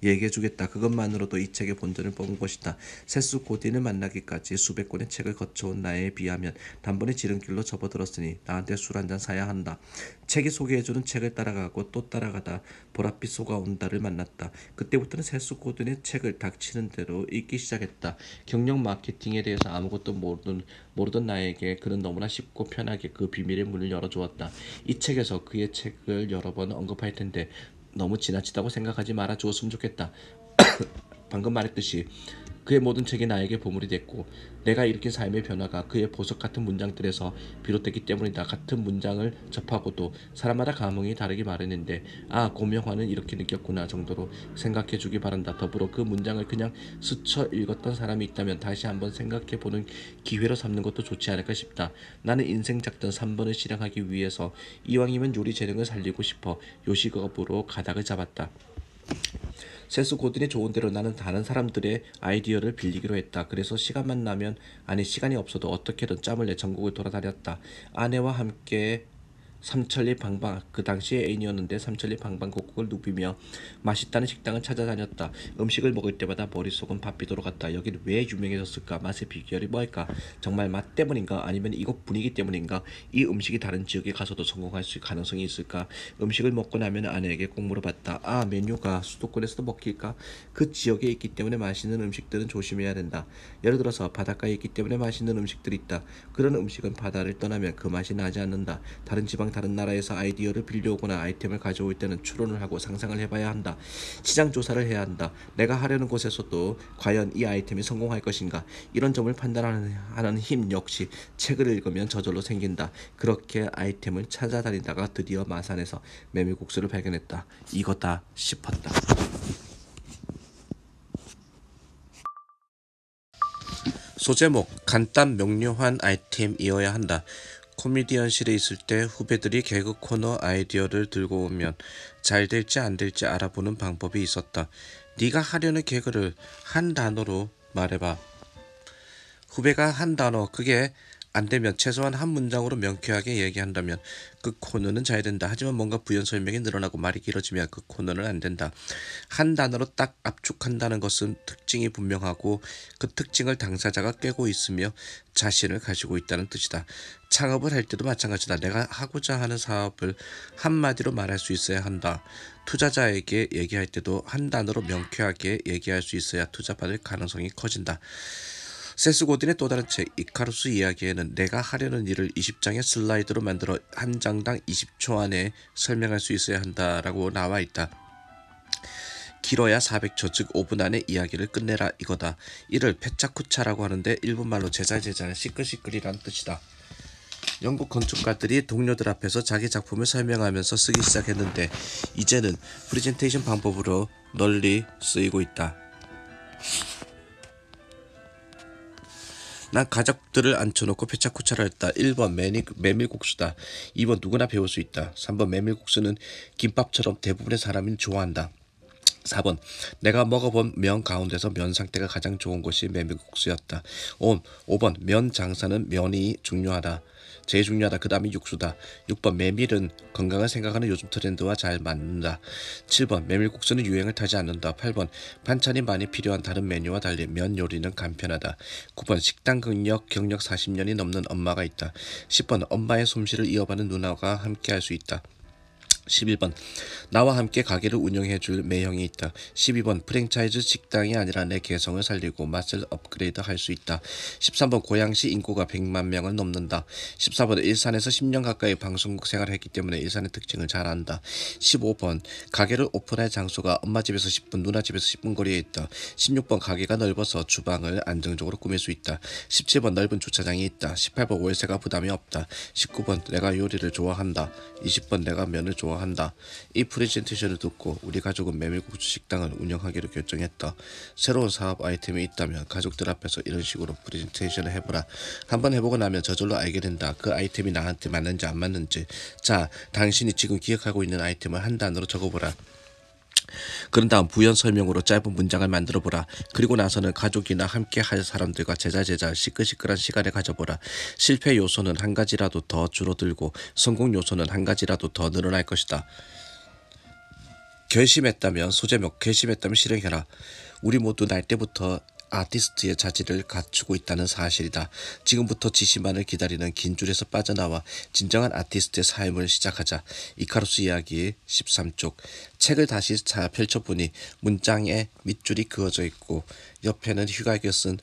얘기해주겠다. 그것만으로도 이 책의 본전을 뽑은 것이다. 세스 고딘을 만나기까지 수백 권의 책을 거쳐온 나에 비하면 단번에 지름길로 접어들었으니 나한테 술 한잔 사야 한다. 책이 소개해주는 책을 따라가고 또 따라가다 보랏빛 속아온다를 만났다. 그때부터는 세스 고든의 책을 닥치는 대로 읽기 시작했다. 경영 마케팅에 대해서 아무것도 모르던 나에게 그는 너무나 쉽고 편하게 그 비밀의 문을 열어주었다. 이 책에서 그의 책을 여러 번 언급할 텐데 너무 지나치다고 생각하지 말아 주었으면 좋겠다. 방금 말했듯이 그의 모든 책이 나에게 보물이 됐고 내가 일으킨 삶의 변화가 그의 보석 같은 문장들에서 비롯됐기 때문이다. 같은 문장을 접하고도 사람마다 감흥이 다르기 마련인데 고명환은 이렇게 느꼈구나 정도로 생각해주기 바란다. 더불어 그 문장을 그냥 스쳐 읽었던 사람이 있다면 다시 한번 생각해보는 기회로 삼는 것도 좋지 않을까 싶다. 나는 인생 작전 3번을 실행하기 위해서 이왕이면 요리 재능을 살리고 싶어 요식업으로 가닥을 잡았다. 세스 고든이 좋은 대로 나는 다른 사람들의 아이디어를 빌리기로 했다. 그래서 시간이 없어도 어떻게든 짬을 내 전국을 돌아다녔다. 아내와 함께 삼천리 방방 그 당시에 애인이었는데 삼천리 방방곡곡을 누비며 맛있다는 식당을 찾아다녔다. 음식을 먹을 때마다 머릿속은 바삐 돌아갔다. 여긴 왜 유명해졌을까? 맛의 비결이 뭘까? 정말 맛 때문인가? 아니면 이곳 분위기 때문인가? 이 음식이 다른 지역에 가서도 성공할 수 가능성이 있을까? 음식을 먹고 나면 아내에게 꼭 물어봤다. 아, 메뉴가 수도권에서도 먹힐까? 그 지역에 있기 때문에 맛있는 음식들은 조심해야 된다. 예를 들어서 바닷가에 있기 때문에 맛있는 음식들이 있다. 그런 음식은 바다를 떠나면 그 맛이 나지 않는다. 다른 지방 다른 나라에서 아이디어를 빌려오거나 아이템을 가져올 때는 추론을 하고 상상을 해봐야 한다. 시장 조사를 해야 한다. 내가 하려는 곳에서도 과연 이 아이템이 성공할 것인가? 이런 점을 판단하는 힘 역시 책을 읽으면 저절로 생긴다. 그렇게 아이템을 찾아다니다가 드디어 마산에서 메밀국수를 발견했다. 이거다 싶었다. 소제목 간단 명료한 아이템이어야 한다. 코미디언실에 있을 때 후배들이 개그 코너 아이디어를 들고 오면 잘 될지 안 될지 알아보는 방법이 있었다. 네가 하려는 개그를 한 단어로 말해봐. 후배가 한 단어 그게 안 되면 최소한 한 문장으로 명쾌하게 얘기한다면 그 코너는 잘 된다. 하지만 뭔가 부연 설명이 늘어나고 말이 길어지면 그 코너는 안 된다. 한 단어로 딱 압축한다는 것은 특징이 분명하고 그 특징을 당사자가 꿰고 있으며 자신을 가지고 있다는 뜻이다. 창업을 할 때도 마찬가지다. 내가 하고자 하는 사업을 한마디로 말할 수 있어야 한다. 투자자에게 얘기할 때도 한 단어로 명쾌하게 얘기할 수 있어야 투자받을 가능성이 커진다. 세스 고딘의 또 다른 책 이카루스 이야기에는 내가 하려는 일을 20장의 슬라이드로 만들어 한 장당 20초 안에 설명할 수 있어야 한다라고 나와 있다. 길어야 400초 즉 5분 안에 이야기를 끝내라 이거다. 이를 페차쿠차라고 하는데 일본말로 제잘제잘 시끌시끌이란 뜻이다. 영국 건축가들이 동료들 앞에서 자기 작품을 설명하면서 쓰기 시작했는데 이제는 프레젠테이션 방법으로 널리 쓰이고 있다. 난 가족들을 앉혀놓고 페차쿠차를 했다. 1번 메밀국수다. 2번 누구나 배울 수 있다. 3번 메밀국수는 김밥처럼 대부분의 사람이 좋아한다. 4번 내가 먹어본 면 가운데서 면 상태가 가장 좋은 것이 메밀국수였다. 5번 면 장사는 면이 중요하다. 제일 중요하다. 그 다음이 육수다. 6번 메밀은 건강을 생각하는 요즘 트렌드와 잘 맞는다. 7번 메밀국수는 유행을 타지 않는다. 8번 반찬이 많이 필요한 다른 메뉴와 달리 면 요리는 간편하다. 9번 식당 경력 40년이 넘는 엄마가 있다. 10번 엄마의 솜씨를 이어받는 누나가 함께 할 수 있다. 11번 나와 함께 가게를 운영해줄 매형이 있다. 12번 프랜차이즈 식당이 아니라 내 개성을 살리고 맛을 업그레이드 할 수 있다. 13번 고양시 인구가 100만 명을 넘는다. 14번 일산에서 10년 가까이 방송국 생활을 했기 때문에 일산의 특징을 잘 안다. 15번 가게를 오픈할 장소가 엄마 집에서 10분 누나 집에서 10분 거리에 있다. 16번 가게가 넓어서 주방을 안정적으로 꾸밀 수 있다. 17번 넓은 주차장이 있다. 18번 월세가 부담이 없다. 19번 내가 요리를 좋아한다. 20번 내가 면을 좋아한다. 이 프레젠테이션을 듣고 우리 가족은 메밀국수 식당을 운영하기로 결정했다. 새로운 사업 아이템이 있다면 가족들 앞에서 이런 식으로 프레젠테이션을 해보라. 한번 해보고 나면 저절로 알게 된다. 그 아이템이 나한테 맞는지 안 맞는지. 자, 당신이 지금 기억하고 있는 아이템을 한 단어로 적어보라. 그런 다음 부연 설명으로 짧은 문장을 만들어보라. 그리고 나서는 가족이나 함께 할 사람들과 제잘제잘 시끌시끌한 시간을 가져보라. 실패 요소는 한 가지라도 더 줄어들고 성공 요소는 한 가지라도 더 늘어날 것이다. 결심했다면 소제목 결심했다면 실행해라. 우리 모두 날 때부터 아티스트의 자질을 갖추고 있다는 사실이다. 지금부터 지시만을 기다리는 긴 줄에서 빠져나와 진정한 아티스트의 삶을 시작하자. 이카루스 이야기 13쪽. 책을 다시 펼쳐보니 문장에 밑줄이 그어져 있고 옆에는 휘갈겨 쓴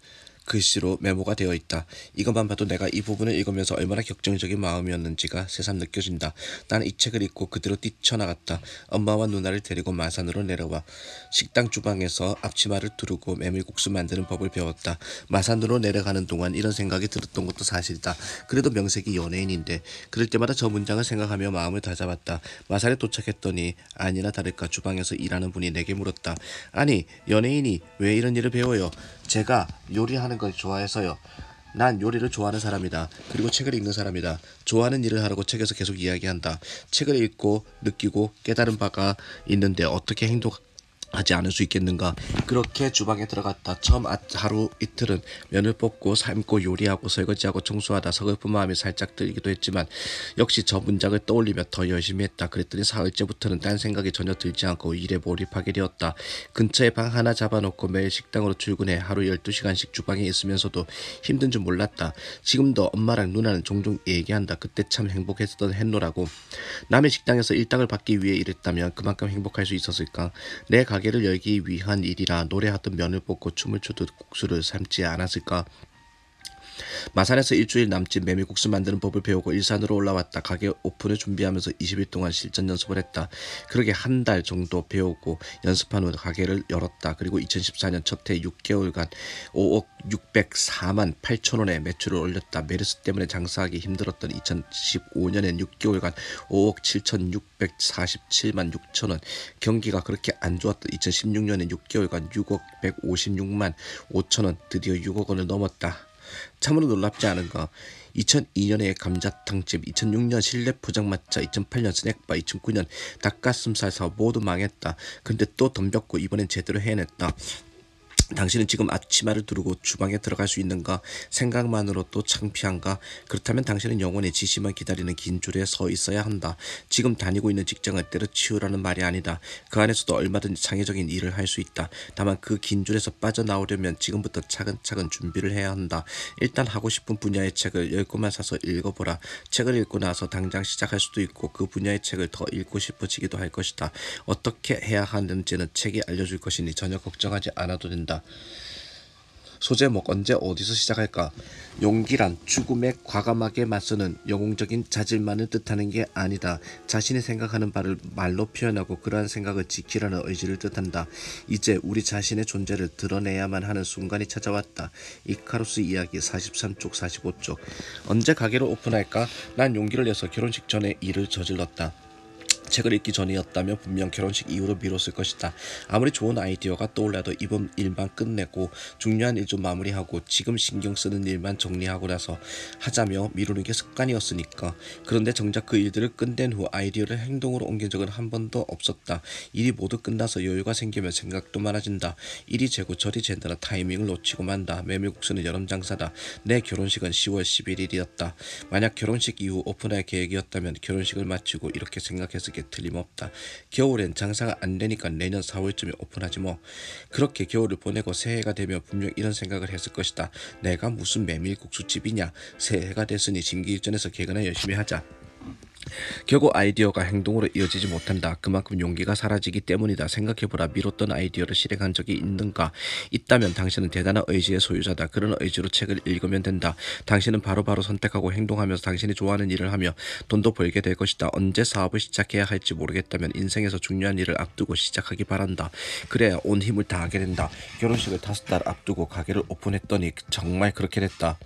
글씨로 메모가 되어 있다. 이것만 봐도 내가 이 부분을 읽으면서 얼마나 격정적인 마음이었는지가 새삼 느껴진다. 나는 이 책을 읽고 그대로 뛰쳐나갔다. 엄마와 누나를 데리고 마산으로 내려와 식당 주방에서 앞치마를 두르고 메밀국수 만드는 법을 배웠다. 마산으로 내려가는 동안 이런 생각이 들었던 것도 사실이다. 그래도 명색이 연예인인데 그럴 때마다 저 문장을 생각하며 마음을 다잡았다. 마산에 도착했더니 아니나 다를까 주방에서 일하는 분이 내게 물었다. 아니 연예인이 왜 이런 일을 배워요? 제가 요리하는 걸 좋아해서요. 난 요리를 좋아하는 사람이다. 그리고 책을 읽는 사람이다. 좋아하는 일을 하라고 책에서 계속 이야기한다. 책을 읽고 느끼고 깨달은 바가 있는데 어떻게 하지 않을 수 있겠는가. 그렇게 주방에 들어갔다. 처음 하루 이틀은 면을 볶고 삶고 요리하고 설거지하고 청소하다 서글픈 마음이 살짝 들기도 했지만 역시 저 문장을 떠올리며 더 열심히 했다. 그랬더니 사흘째부터는 딴 생각이 전혀 들지 않고 일에 몰입하게 되었다. 근처에 방 하나 잡아놓고 매일 식당으로 출근해 하루 12시간씩 주방에 있으면서도 힘든 줄 몰랐다. 지금도 엄마랑 누나는 종종 얘기한다. 그때 참 행복했었던 했노라고. 남의 식당에서 일당을 받기 위해 일했다면 그만큼 행복할 수 있었을까. 내 가게를 열기 위한 일이라 노래하던 면을 볶고 춤을 추듯 국수를 삶지 않았을까. 마산에서 일주일 남짓 메밀국수 만드는 법을 배우고 일산으로 올라왔다. 가게 오픈을 준비하면서 20일 동안 실전 연습을 했다. 그렇게 한 달 정도 배우고 연습한 후 가게를 열었다. 그리고 2014년 첫 해 6개월간 5억 604만 8천 원의 매출을 올렸다. 메르스 때문에 장사하기 힘들었던 2015년엔 6개월간 5억 7,647만 6천 원. 경기가 그렇게 안 좋았던 2016년엔 6개월간 6억 156만 5천 원. 드디어 6억 원을 넘었다. 참으로 놀랍지 않은가. 2002년에 감자탕집, 2006년 실내 포장마차, 2008년 스낵바, 2009년 닭가슴살 사업 모두 망했다. 근데 또 덤볐고 이번엔 제대로 해냈다. 당신은 지금 앞치마를 두르고 주방에 들어갈 수 있는가? 생각만으로도 창피한가? 그렇다면 당신은 영원히 지시만 기다리는 긴 줄에 서 있어야 한다. 지금 다니고 있는 직장을 때려치우라는 말이 아니다. 그 안에서도 얼마든지 창의적인 일을 할 수 있다. 다만 그 긴 줄에서 빠져나오려면 지금부터 차근차근 준비를 해야 한다. 일단 하고 싶은 분야의 책을 10권만 사서 읽어보라. 책을 읽고 나서 당장 시작할 수도 있고 그 분야의 책을 더 읽고 싶어지기도 할 것이다. 어떻게 해야 하는지는 책이 알려줄 것이니 전혀 걱정하지 않아도 된다. 소제목 언제 어디서 시작할까? 용기란 죽음에 과감하게 맞서는 영웅적인 자질만을 뜻하는 게 아니다. 자신이 생각하는 바를 말로 표현하고 그러한 생각을 지키라는 의지를 뜻한다. 이제 우리 자신의 존재를 드러내야만 하는 순간이 찾아왔다. 이카루스 이야기 43쪽 45쪽. 언제 가게를 오픈할까? 난 용기를 내서 결혼식 전에 일을 저질렀다. 책을 읽기 전이었다면 분명 결혼식 이후로 미뤘을 것이다. 아무리 좋은 아이디어가 떠올라도 이번 일만 끝내고 중요한 일 좀 마무리하고 지금 신경 쓰는 일만 정리하고 나서 하자며 미루는 게 습관이었으니까. 그런데 정작 그 일들을 끝낸 후 아이디어를 행동으로 옮긴 적은 한 번도 없었다. 일이 모두 끝나서 여유가 생기면 생각도 많아진다. 이리 재고 저리 잰다는 타이밍을 놓치고 만다. 메밀국수는 여름 장사다. 내 결혼식은 10월 11일이었다. 만약 결혼식 이후 오픈할 계획이었다면 결혼식을 마치고 이렇게 생각했을 게 틀림없다. 겨울엔 장사가 안 되니까 내년 4월쯤에 오픈하지 뭐. 그렇게 겨울을 보내고 새해가 되면 분명 이런 생각을 했을 것이다. 내가 무슨 메밀국수집이냐. 새해가 됐으니 심기일전에서 개그나 열심히 하자. 결국 아이디어가 행동으로 이어지지 못한다. 그만큼 용기가 사라지기 때문이다. 생각해보라. 미뤘던 아이디어를 실행한 적이 있는가? 있다면 당신은 대단한 의지의 소유자다. 그런 의지로 책을 읽으면 된다. 당신은 바로바로 선택하고 행동하면서 당신이 좋아하는 일을 하며 돈도 벌게 될 것이다. 언제 사업을 시작해야 할지 모르겠다면 인생에서 중요한 일을 앞두고 시작하기 바란다. 그래야 온 힘을 다하게 된다. 결혼식을 5달 앞두고 가게를 오픈했더니 정말 그렇게 됐다.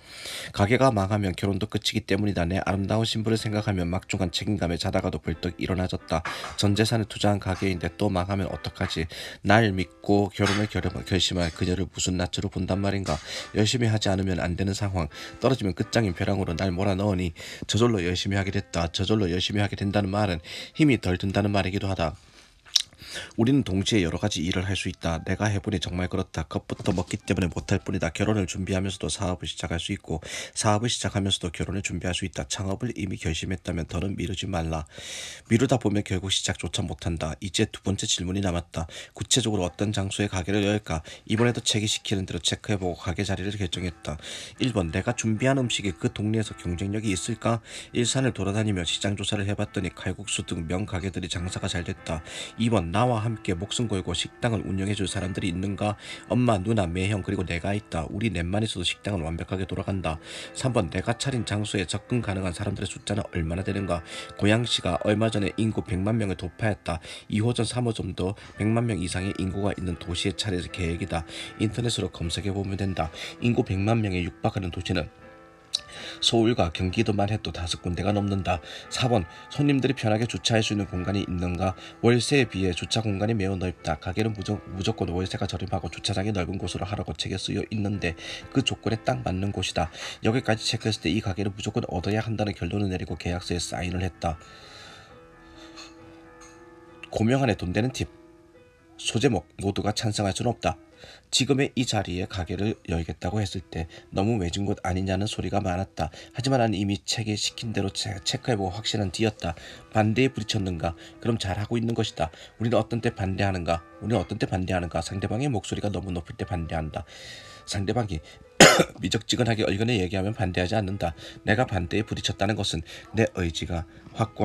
가게가 망하면 결혼도 끝이기 때문이다. 내 아름다운 신부를 생각하면 막중한 책임감에 자다가도 벌떡 일어나졌다. 전 재산을 투자한 가게인데 또 망하면 어떡하지? 날 믿고 결혼을 결심할 그녀를 무슨 낯으로 본단 말인가? 열심히 하지 않으면 안 되는 상황. 떨어지면 끝장인 벼랑으로 날 몰아넣으니 저절로 열심히 하게 됐다. 저절로 열심히 하게 된다는 말은 힘이 덜 든다는 말이기도 하다. 우리는 동시에 여러 가지 일을 할 수 있다. 내가 해보니 정말 그렇다. 겁부터 먹기 때문에 못할 뿐이다. 결혼을 준비하면서도 사업을 시작할 수 있고 사업을 시작하면서도 결혼을 준비할 수 있다. 창업을 이미 결심했다면 더는 미루지 말라. 미루다 보면 결국 시작조차 못한다. 이제 두 번째 질문이 남았다. 구체적으로 어떤 장소에 가게를 열까? 이번에도 책이 시키는 대로 체크해보고 가게 자리를 결정했다. 1번 내가 준비한 음식이 그 동네에서 경쟁력이 있을까? 일산을 돌아다니며 시장 조사를 해봤더니 칼국수 등 명가게들이 장사가 잘 됐다. 2번 나와 함께 목숨 걸고 식당을 운영해줄 사람들이 있는가? 엄마, 누나, 매형 그리고 내가 있다. 우리 넷만 있어도 식당은 완벽하게 돌아간다. 3번 내가 차린 장소에 접근 가능한 사람들의 숫자는 얼마나 되는가? 고양시가 얼마 전에 인구 100만 명을 돌파했다. 2호점 3호점도 100만 명 이상의 인구가 있는 도시에 차릴 계획이다. 인터넷으로 검색해보면 된다. 인구 100만 명에 육박하는 도시는 서울과 경기도만 해도 5군데가 넘는다. 4번 손님들이 편하게 주차할 수 있는 공간이 있는가? 월세에 비해 주차 공간이 매우 넓다. 가게는 무조건 월세가 저렴하고 주차장이 넓은 곳으로 하라고 책에 쓰여 있는데 그 조건에 딱 맞는 곳이다. 여기까지 체크했을 때 이 가게는 무조건 얻어야 한다는 결론을 내리고 계약서에 사인을 했다. 고명 안에 돈 되는 팁. 소제목 모두가 찬성할 수는 없다. 지금의 이 자리에 가게를 열겠다고 했을 때 너무 외진 곳 아니냐는 소리가 많았다. 하지만 나는 이미 책에 시킨 대로 체크해보고 확실한 뒤였다. 반대에 부딪혔는가? 그럼 잘하고 있는 것이다. 우리는 어떤 때 반대하는가? 상대방의 목소리가 너무 높을 때 반대한다. 상대방이 미적지근하게 얼견에 얘기하면 반대하지 않는다. 내가 반대에 부딪혔다는 것은 내 의지가 확고